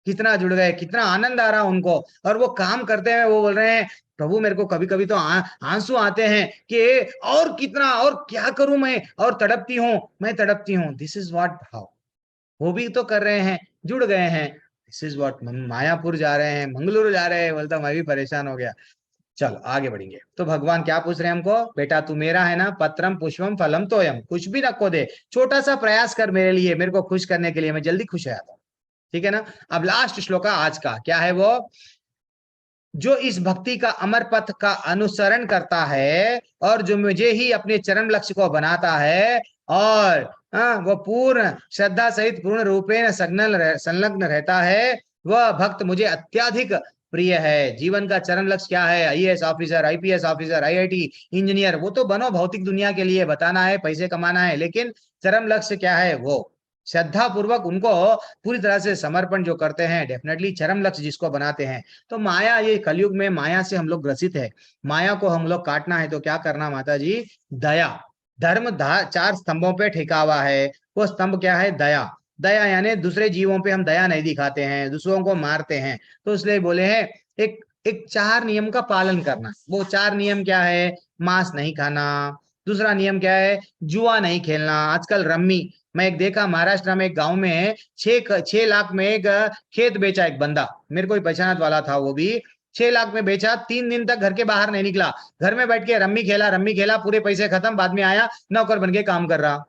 कितना जुड़ गए, कितना आनंद आ रहा उनको। और वो काम करते हैं, वो बोल रहे हैं प्रभु मेरे को कभी कभी तो आंसू आते हैं कि और कितना और क्या करूं मैं, और तड़पती हूं, मैं तड़पती हूं। दिस इज व्हाट भाव, वो भी तो कर रहे हैं, जुड़ गए हैं। दिस इज व्हाट, मायापुर जा रहे हैं, मंगलुरु जा रहे हैं, बोलता मैं भी परेशान हो गया। चलो आगे बढ़ेंगे। तो भगवान क्या पूछ रहे हैं हमको, बेटा तू मेरा है ना, पत्रम पुष्पम फलम तोयम, कुछ भी रखो दे, छोटा सा प्रयास कर मेरे लिए, मेरे को खुश करने के लिए, मैं जल्दी खुश हो जाता हूं। ठीक है ना। अब लास्ट श्लोक आज का क्या है, वो जो इस भक्ति का अमर पथ का अनुसरण करता है और जो मुझे ही अपने चरम लक्ष्य को बनाता है, और वो पूर्ण श्रद्धा सहित पूर्ण रूपेण संलग्न रहता है, वह भक्त मुझे अत्यधिक प्रिय है। जीवन का चरम लक्ष्य क्या है, IAS officer, IPS officer, IIT engineer, वो तो बनो, भौतिक दुनिया के लिए बताना है, पैसे कमाना है, लेकिन चरम लक्ष्य क्या है, वो श्रद्धा पूर्वक उनको पूरी तरह से समर्पण जो करते हैं, डेफिनेटली चरम लक्ष्य जिसको बनाते हैं। तो माया, ये कलयुग में माया से हम लोग ग्रसित है। माया को हम लोग काटना है तो क्या करना माता जी, दया। धर्म 4 स्तंभों पे ठेका हुआ है। वो स्तंभ क्या है, दया। दया यानी दूसरे जीवों पे हम दया नहीं दिखाते हैं, दूसरों को मारते हैं। तो इसलिए बोले हैं एक 4 नियम का पालन करना। वो 4 नियम क्या है, मांस नहीं खाना, दूसरा नियम क्या है, जुआ नहीं खेलना। आजकल रम्मी, मैं एक देखा महाराष्ट्र में एक गांव में 6 लाख में एक खेत बेचा एक बंदा, मेरे को पहचानत वाला था, वो भी 6 लाख में बेचा। 3 दिन तक घर के बाहर नहीं निकला, घर में बैठ के रम्मी खेला, पूरे पैसे खत्म। बाद में आया नौकर बन के काम कर रहा।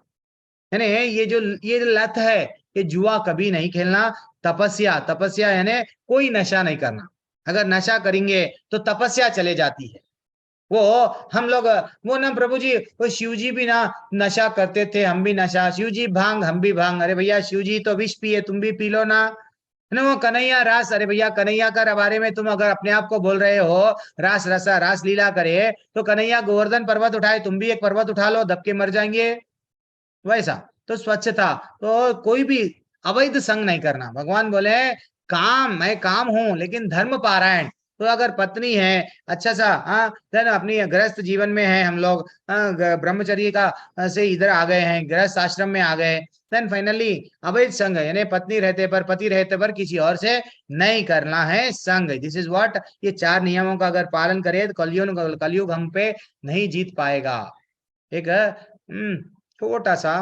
यानी ये लत है कि जुआ कभी नहीं खेलना। तपस्या यानी कोई नशा नहीं करना। अगर नशा करेंगे तो तपस्या चले जाती है। वो हम लोग, वो ना प्रभु जी, वो शिव जी भी ना नशा करते थे, हम भी नशा, शिव जी भांग हम भी भांग। अरे भैया शिव जी तो विष पिए, तुम भी पी लो ना। वो कन्हैया रास, अरे भैया कन्हैया का बारे में तुम अगर अपने आप को बोल रहे हो रास रसा रास लीला करे, तो कन्हैया गोवर्धन पर्वत उठाए, तुम भी एक पर्वत उठा लो, दब के मर जाएंगे। वैसा तो स्वच्छता, तो कोई भी अवैध संग नहीं करना। भगवान बोले काम, मैं काम हूं, लेकिन धर्म पारायण, तो अगर पत्नी है अच्छा सा देन अपनी गृहस्थ जीवन में है, हम लोग ब्रह्मचर्य का से इधर आ गए हैं, गृहस्थ आश्रम में आ गए, देन फाइनली अवैध संग यानी पत्नी रहते पर पति रहते पर किसी और से नहीं करना है संग। दिस इज व्हाट, ये 4 नियमों का अगर पालन करे तो कलयुग हम पे नहीं जीत पाएगा। एक छोटा सा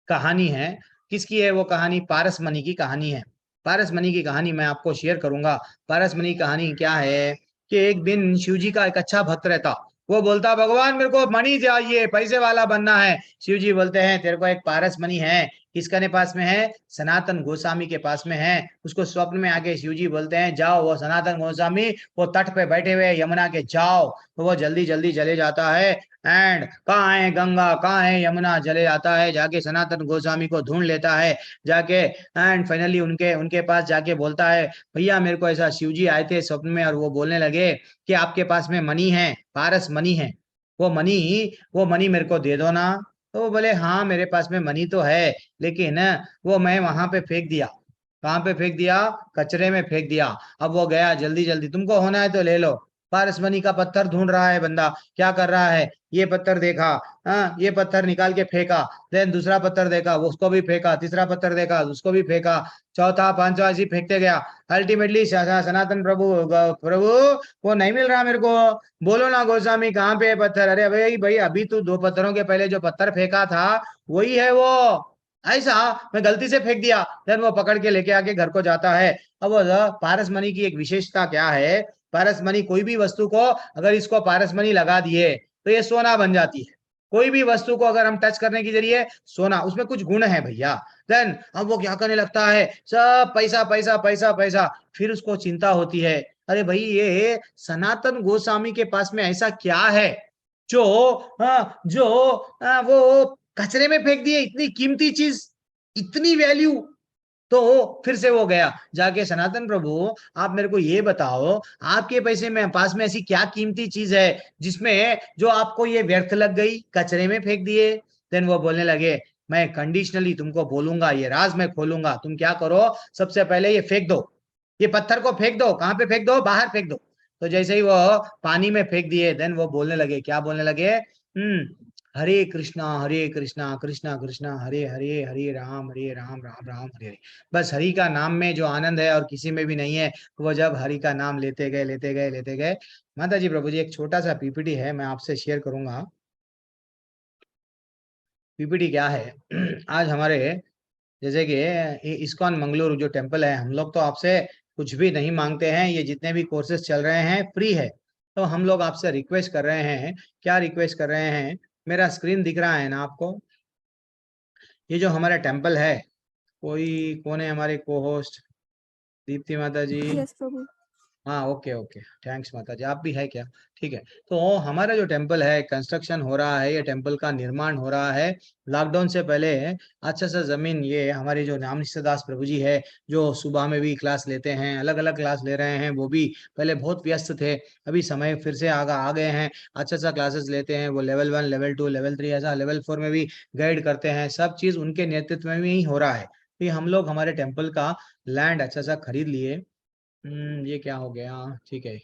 कहानी है, किसकी है वो कहानी? पारसमणि की कहानी है। पारसमणि की कहानी मैं आपको शेयर करूंगा। पारसमणि की कहानी क्या है कि एक दिन शिव जी का एक अच्छा भक्त रहता, वो बोलता भगवान मेरे को मणि चाहिए, पैसे वाला बनना है। शिव जी बोलते हैं तेरे को एक पारसमणि है, किसके पास में है? सनातन गोस्वामी के पास में है। उसको स्वप्न में आके शिव जी बोलते हैं जाओ, वो सनातन गोस्वामी वो तट पे बैठे हुए यमुना के, जाओ। तो वो जल्दी जल्दी चले जाता है एंड कहाँ है गंगा, कहाँ है यमुना, चले जाता है, जाके सनातन गोस्वामी को ढूंढ लेता है जाके एंड फाइनली उनके पास जाके बोलता है भैया मेरे को ऐसा शिव जी आए थे स्वप्न में और वो बोलने लगे कि आपके पास में मणि है, पारस मणि है, वो मणि मेरे को दे दो ना। तो वो बोले हाँ मेरे पास में मणि तो है, लेकिन वो मैं वहां पे फेंक दिया। कहाँ पे फेंक दिया? कचरे में फेंक दिया। अब वो गया जल्दी जल्दी, तुमको होना है तो ले लो। पारसमणि का पत्थर ढूंढ रहा है बंदा, क्या कर रहा है? ये पत्थर देखा, ये पत्थर निकाल के फेंका, देन दूसरा पत्थर देखा उसको भी फेंका, तीसरा पत्थर देखा उसको भी फेंका, चौथा पांचवा ऐसी फेंकते गया। अल्टीमेटली सनातन प्रभु वो नहीं मिल रहा मेरे को, बोलो ना गोस्वामी कहाँ पे है पत्थर? अरे भाई अभी तू 2 पत्थरों के पहले जो पत्थर फेंका था वही है वो, ऐसा मैं गलती से फेंक दिया। देन वो पकड़ के लेके आके घर को जाता है। अब पारसमणि की एक विशेषता क्या है? पारसमणि कोई भी वस्तु को अगर इसको पारसमणि लगा दिए तो ये सोना बन जाती है। कोई भी वस्तु को अगर हम टच करने के जरिए सोना, उसमें कुछ गुण है भैया। देन अब वो क्या करने लगता है, सब पैसा पैसा पैसा पैसा। फिर उसको चिंता होती है अरे भाई ये सनातन गोस्वामी के पास में ऐसा क्या है जो वो कचरे में फेंक दिए, इतनी कीमती चीज, इतनी वैल्यू। तो फिर से वो गया जाके, सनातन प्रभु आप मेरे को ये बताओ आपके पैसे में पास में ऐसी क्या कीमती चीज है जिसमें जो आपको ये व्यर्थ लग गई, कचरे में फेंक दिए। देन वो बोलने लगे मैं कंडीशनली तुमको बोलूंगा, ये राज मैं खोलूंगा, तुम क्या करो सबसे पहले ये फेंक दो, ये पत्थर को फेंक दो। कहाँ पे फेंक दो? बाहर फेंक दो। तो जैसे ही वो पानी में फेंक दिए, देन वो बोलने लगे, क्या बोलने लगे? हरे कृष्णा कृष्णा कृष्णा हरे हरे, हरे राम राम राम हरे हरे। बस हरि का नाम में जो आनंद है और किसी में भी नहीं है। वो जब हरि का नाम लेते गए। माता जी प्रभु जी एक छोटा सा पीपीटी है, मैं आपसे शेयर करूंगा। पीपीटी क्या है? आज हमारे जैसे कि इस्कॉन मंगलुरु जो टेम्पल है, हम लोग तो आपसे कुछ भी नहीं मांगते हैं, ये जितने भी कोर्सेज चल रहे हैं फ्री है। तो हम लोग आपसे रिक्वेस्ट कर रहे हैं, क्या रिक्वेस्ट कर रहे हैं? मेरा स्क्रीन दिख रहा है ना आपको? ये जो हमारा टेम्पल है, कौन है हमारे को होस्ट? दीप्ति माता जी। यस प्रभु। हाँ ओके थैंक्स माता जी, आप भी है क्या? ठीक है। तो हमारा जो टेम्पल है कंस्ट्रक्शन हो रहा है, ये टेम्पल का निर्माण हो रहा है। लॉकडाउन से पहले अच्छा सा जमीन, ये हमारे जो नाम निश्चयदास प्रभु जी है जो सुबह में भी क्लास लेते हैं, अलग अलग क्लास ले रहे हैं, वो भी पहले बहुत व्यस्त थे, अभी समय फिर से आ गए हैं, अच्छा सा क्लासेस लेते हैं। वो लेवल 1 लेवल 2 लेवल 3 ऐसा लेवल 4 में भी गाइड करते हैं। सब चीज उनके नेतृत्व में ही हो रहा है। तो हम लोग हमारे टेम्पल का लैंड अच्छा सा खरीद लिए। ये क्या हो गया? ठीक है।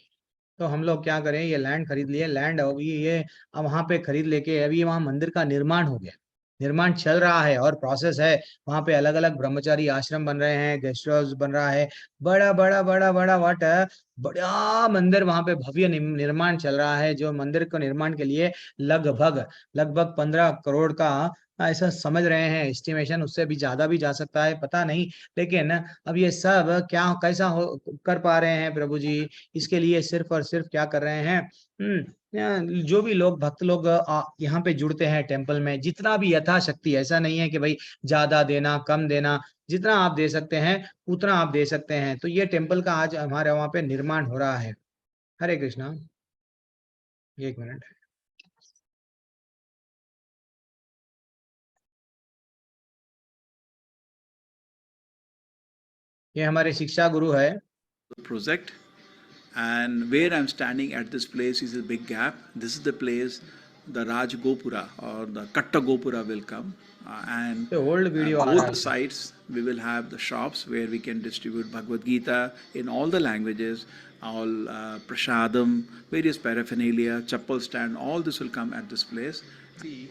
तो हम लोग क्या करें, ये लैंड खरीद लिए, लैंड होगी ये, अब वहां पे खरीद लेके अभी वहां मंदिर का निर्माण हो गया, निर्माण चल रहा है और प्रोसेस है। वहां पे अलग अलग ब्रह्मचारी आश्रम बन रहे हैं, गेस्ट हाउस बन रहा है, बड़ा बड़ा बड़ा बड़ा वाट है, बड़ा मंदिर वहां पे भव्य निर्माण चल रहा है। जो मंदिर को निर्माण के लिए लगभग 15 करोड़ का ऐसा समझ रहे हैं एस्टिमेशन, उससे भी ज्यादा भी जा सकता है, पता नहीं। लेकिन अब ये सब क्या कैसा कर पा रहे हैं प्रभु जी? इसके लिए सिर्फ और सिर्फ क्या कर रहे हैं, जो भी लोग भक्त लोग यहाँ पे जुड़ते हैं टेम्पल में, जितना भी यथाशक्ति, ऐसा नहीं है कि भाई ज्यादा देना कम देना, जितना आप दे सकते हैं उतना आप दे सकते हैं। तो ये टेम्पल का आज हमारे वहां पे निर्माण हो रहा है। हरे कृष्णा, एक मिनट। ये हमारे शिक्षा गुरु है। Project, and where I'm standing at this place is a big gap. This is the place the Raj Gopura or the Katta Gopura will come, and the old video both the sides we will have the shops where we can distribute Bhagavad Gita in all the languages. all prasadam, various paraphernalia, chappal stand, all this will come at this place. See,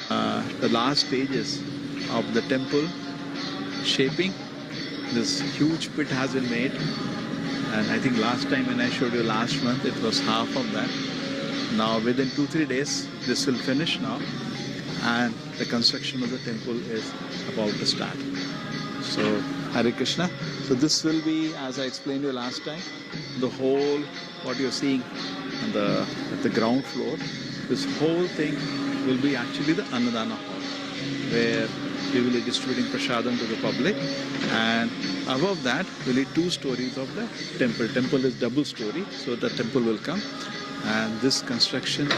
the last stages of the temple shaping. This huge pit has been made, and I think last time when I showed you last month, it was half of that. Now within 2-3 days, this will finish now, and the construction of the temple is about to start. So Hare Krishna. So this will be, as I explained to you last time, the whole, what you're seeing at the ground floor, this whole thing will be actually the Annadana hall, where we will be distributing prasadam to the public, and above that we'll be 2 stories of the temple. Temple is double story, so the temple will come, and this construction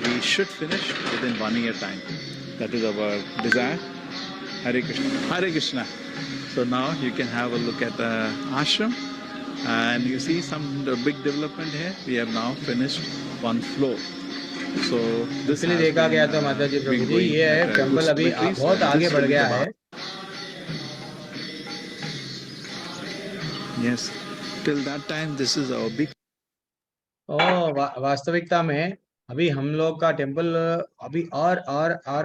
we should finish within 1 year time. That is our desire. Hare Krishna. Hare Krishna. So now you can have a look at the ashram, and you see some big development here. We have now finished 1 floor. So this इसलिए देखा गया तो माता जी प्रभु जी ये है temple अभी बहुत आगे बढ़ गया है. Yes, till that time this is our big. वास्तविकता में अभी हम लोग का टेम्पल अभी और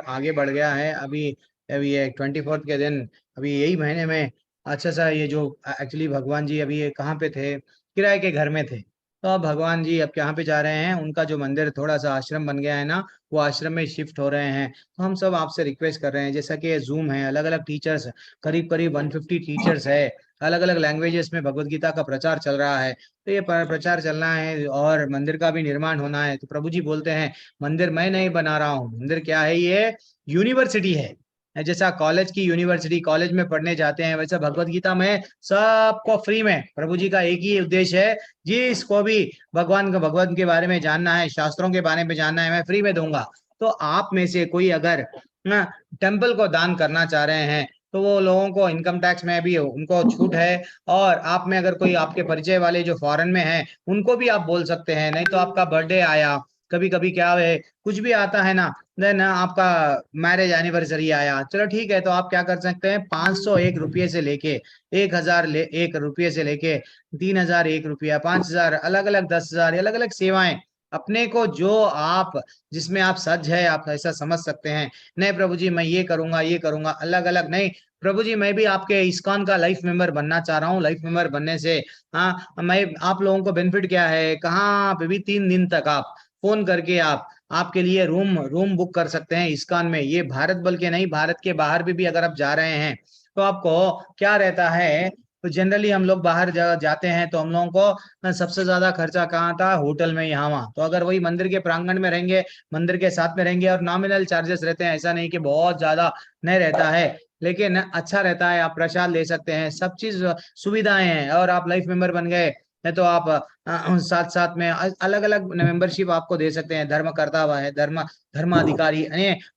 आगे बढ़ गया है. अभी ये 24 के दिन, अभी यही महीने में अच्छा सा, ये जो एक्चुअली भगवान जी अभी ये कहाँ पे थे, किराए के घर में थे, तो अब भगवान जी अब कहाँ पे जा रहे हैं, उनका जो मंदिर थोड़ा सा आश्रम बन गया है ना, वो आश्रम में शिफ्ट हो रहे हैं. तो हम सब आपसे रिक्वेस्ट कर रहे हैं, जैसा कि जूम है, अलग अलग टीचर्स, करीब 150 टीचर्स है, अलग अलग लैंग्वेजेस में भगवत गीता का प्रचार चल रहा है. तो ये प्रचार चलना है और मंदिर का भी निर्माण होना है. तो प्रभु जी बोलते हैं मंदिर मैं नहीं बना रहा हूँ, मंदिर क्या है, ये यूनिवर्सिटी है. जैसा कॉलेज की यूनिवर्सिटी, कॉलेज में पढ़ने जाते हैं, वैसा भगवत गीता में सबको फ्री में, प्रभु जी का एक ही उद्देश्य है, जिसको भी भगवान के बारे में जानना है, शास्त्रों के बारे में जानना है, मैं फ्री में दूंगा. तो आप में से कोई अगर टेम्पल को दान करना चाह रहे हैं तो वो लोगों को इनकम टैक्स में भी उनको छूट है, और आप में अगर कोई आपके परिचय वाले जो फॉरेन में हैं उनको भी आप बोल सकते हैं. नहीं तो आपका बर्थडे आया, कभी कभी क्या है, कुछ भी आता है ना, देन आपका मैरिज एनिवर्सरी आया, चलो ठीक है, तो आप क्या कर सकते हैं, 501 रुपये से लेके 1001 रुपये से लेके 3001 रुपया, 5000, अलग अलग 10,000, अलग अलग सेवाएं, अपने को जो आप जिसमें आप सज है, आप ऐसा समझ सकते हैं. नहीं प्रभु जी मैं ये करूंगा, अलग अलग नहीं. प्रभु जी मैं भी आपके इस्कॉन का लाइफ मेंबर बनना चाह रहा हूँ. लाइफ मेंबर बनने से मैं आप लोगों को बेनिफिट क्या है, कहाँ पे भी 3 दिन तक आप फोन करके आपके लिए रूम बुक कर सकते हैं इस्कॉन में. ये भारत बल्कि नहीं, भारत के बाहर भी अगर आप जा रहे हैं तो आपको क्या रहता है, तो जनरली हम लोग बाहर जाते हैं तो हम लोगों को सबसे ज्यादा खर्चा कहाँ था, होटल में, यहाँ वहाँ. तो अगर वही मंदिर के प्रांगण में रहेंगे, मंदिर के साथ में रहेंगे, और नॉमिनल चार्जेस रहते हैं, ऐसा नहीं कि बहुत ज्यादा नहीं रहता है, लेकिन अच्छा रहता है. आप प्रसाद ले सकते हैं, सब चीज सुविधाएं हैं. और आप लाइफ मेंबर बन गए है तो आप साथ साथ में अलग अलग मेंबरशिप आपको दे सकते हैं. धर्म करता हुआ है, धर्माधिकारी,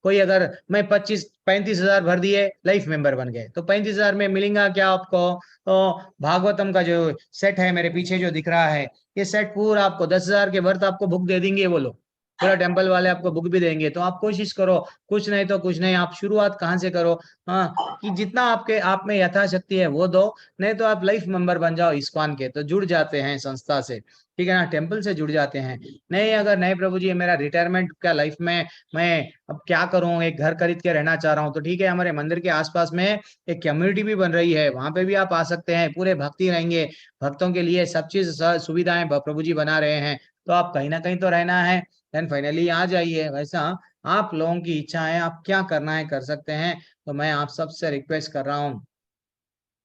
कोई अगर मैं 35 हजार भर दिए, लाइफ मेंबर बन गए, तो 35 हजार में मिलेगा क्या आपको, तो भागवतम का जो सेट है मेरे पीछे जो दिख रहा है, ये सेट पूरा आपको 10,000 के वर्थ आपको बुक दे देंगे वो लोग, पूरा टेम्पल वाले आपको बुक भी देंगे. तो आप कोशिश करो, कुछ नहीं तो कुछ नहीं, आप शुरुआत कहाँ से करो, कि जितना आप में यथाशक्ति है वो दो, नहीं तो आप लाइफ मेंबर बन जाओ इस्कॉन के, तो जुड़ जाते हैं संस्था से, ठीक है ना, टेम्पल से जुड़ जाते हैं. नहीं अगर नहीं प्रभु जी मेरा रिटायरमेंट का लाइफ में मैं अब क्या करूं, एक घर खरीद के रहना चाह रहा हूं, तो ठीक है, हमारे मंदिर के आसपास में एक कम्युनिटी भी बन रही है, वहां पे भी आप आ सकते हैं. पूरे भक्ति रहेंगे, भक्तों के लिए सब चीज सुविधाएं प्रभु जी बना रहे हैं. तो आप कहीं ना कहीं तो रहना है, देन फाइनली आ जाइए. वैसा आप लोगों की इच्छा है, आप क्या करना है कर सकते हैं. तो मैं आप सबसे रिक्वेस्ट कर रहा हूँ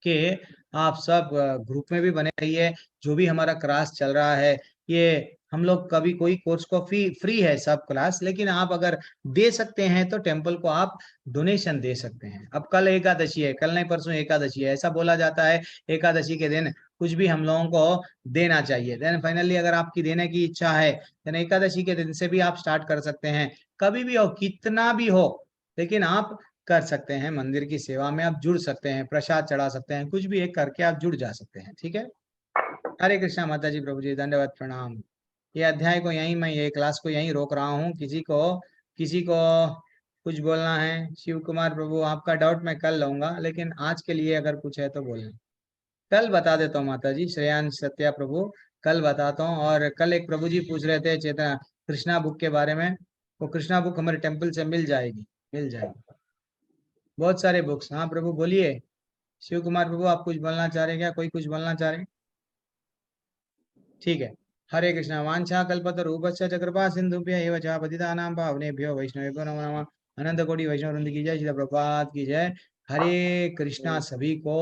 कि आप सब ग्रुप में भी बने रहिए. जो भी हमारा क्लास चल रहा है, ये हम लोग कभी कोई कोर्स को फ्री है सब क्लास, लेकिन आप अगर दे सकते हैं तो टेम्पल को आप डोनेशन दे सकते हैं. अब कल एकादशी है, कल नहीं परसों एकादशी है, ऐसा बोला जाता है एकादशी के दिन कुछ भी हम लोगों को देना चाहिए. देन फाइनली अगर आपकी देने की इच्छा है, देन एकादशी के दिन से भी आप स्टार्ट कर सकते हैं. कभी भी हो, कितना भी हो, लेकिन आप कर सकते हैं, मंदिर की सेवा में आप जुड़ सकते हैं, प्रसाद चढ़ा सकते हैं, कुछ भी एक करके आप जुड़ जा सकते हैं. ठीक है. हरे कृष्णा माता जी प्रभु जी, धन्यवाद प्रणाम. ये अध्याय को यहीं, मैं ये क्लास को यहीं रोक रहा हूँ. किसी को कुछ बोलना है, शिव कुमार प्रभु आपका डाउट मैं कल लूंगा, लेकिन आज के लिए अगर कुछ है तो बोलें. कल बता देता हूँ माता जी, श्रेयान सत्या प्रभु, कल बताता हूँ। और कल एक प्रभु जी पूछ रहे थे चेतना कृष्णा बुक के बारे में, वो कृष्णा बुक हमारे टेम्पल से मिल जाएगी, मिल जाएगी, बहुत सारे बुक्स। हाँ प्रभु बोलिए। शिव कुमार प्रभु आप कुछ बोलना चाह रहे हैं क्या? कोई कुछ बोलना चाह रहे हैं? ठीक है। हरे कृष्णा। वांछा कल्पतरुभ्यश्च च कृपा सिन्धुभ्यः एव च पतितानां पावनेभ्यो वैष्णवेभ्यो नमो नमः। अनंत कोटि वैष्णव वृंद की जय, श्रील प्रभुपाद की जय। हरे कृष्णा सभी को।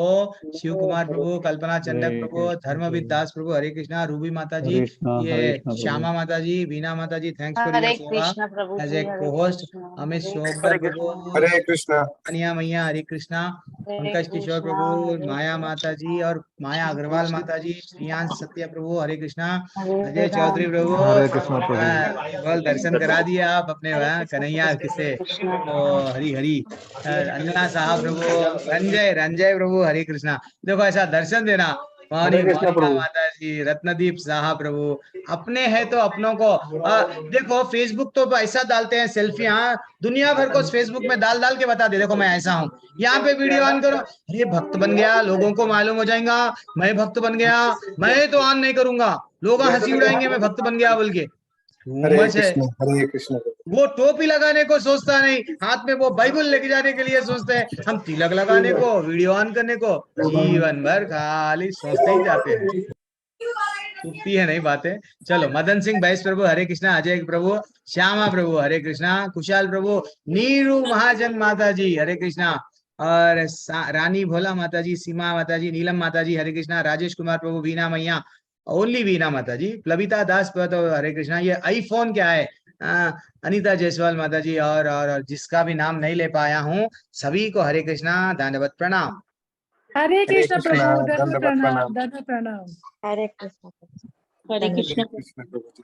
शिव कुमार प्रभु, कल्पना चंदक प्रभु, धर्मविद दास प्रभु, हरे कृष्णा। रूबी माता जी, ये श्यामा माता जी, बीना माता जी, थैंक्स फॉर योर सेवा प्रभु एज जी, ए हरे को-होस्ट। कृष्णा, अमित हरे शोभदर प्रभु, हरे कृष्णा। कन्या मैया हरे कृष्णा, पंकज किशोर कृष्णा, प्रभु, हरे माया माता जी और माया अग्रवाल माता जी, श्रियांश सत्या प्रभु, हरे कृष्णा। हरे अजय राम, चौधरी प्रभु, हरे कृष्णा प्रभु। केवल दर्शन करा दिया आप अपने वहाँ कन्हैया किसे, कृष्णा, तो हरी हरी। अंजना साहब प्रभु, रंजय रंजय प्रभु, हरे कृष्णा। देखो ऐसा दर्शन देना। हरे पावनी कृष्णा मोनिका प्रभु। माता जी, रत्नदीप साहब प्रभु, अपने हैं तो अपनों को। देखो फेसबुक तो ऐसा डालते हैं सेल्फी, हाँ दुनिया भर को फेसबुक में डाल डाल के बता दे, देखो मैं ऐसा हूँ। यहाँ पे वीडियो ऑन करो, अरे भक्त बन गया, लोगों को मालूम हो जाएगा मैं भक्त बन गया। मैं तो ऑन नहीं करूंगा, लोग हंसी उड़ाएंगे मैं भक्त बन गया बोल के। हरे मच है। कृष्णा। हरे कृष्णा प्रभु। वो टोपी लगाने को सोचता नहीं, हाथ में वो बाइबल लेके जाने के लिए सोचते हैं, हम तिलक लगाने को, वीडियो ऑन करने को, जीवन भर खाली सोचते ही जाते हैं, टूटती है नहीं बातें। चलो मदन सिंह बैस प्रभु, हरे कृष्णा। अजय प्रभु, श्यामा प्रभु, हरे कृष्णा। कुशाल प्रभु, नीरू महाजन माता जी, हरे कृष्णा। और रानी भोला माता जी, सीमा माता जी, नीलम माता जी, हरे कृष्णा। राजेश कुमार प्रभु, वीना मैया, ओनली वीना माता जी, प्लविता दास प्रभु, हरे कृष्णा। ये आईफोन क्या है? अनीता जायसवाल माता जी, और जिसका भी नाम नहीं ले पाया हूँ, सभी को हरे कृष्णा, धन्यवाद, प्रणाम। हरे कृष्ण प्रभु, धन्यवाद धर्म प्रणाम, प्रणाम। धर्म प्रणाम। हरे कृष्ण। हरे कृष्णा। कृष्ण प्रभु जी।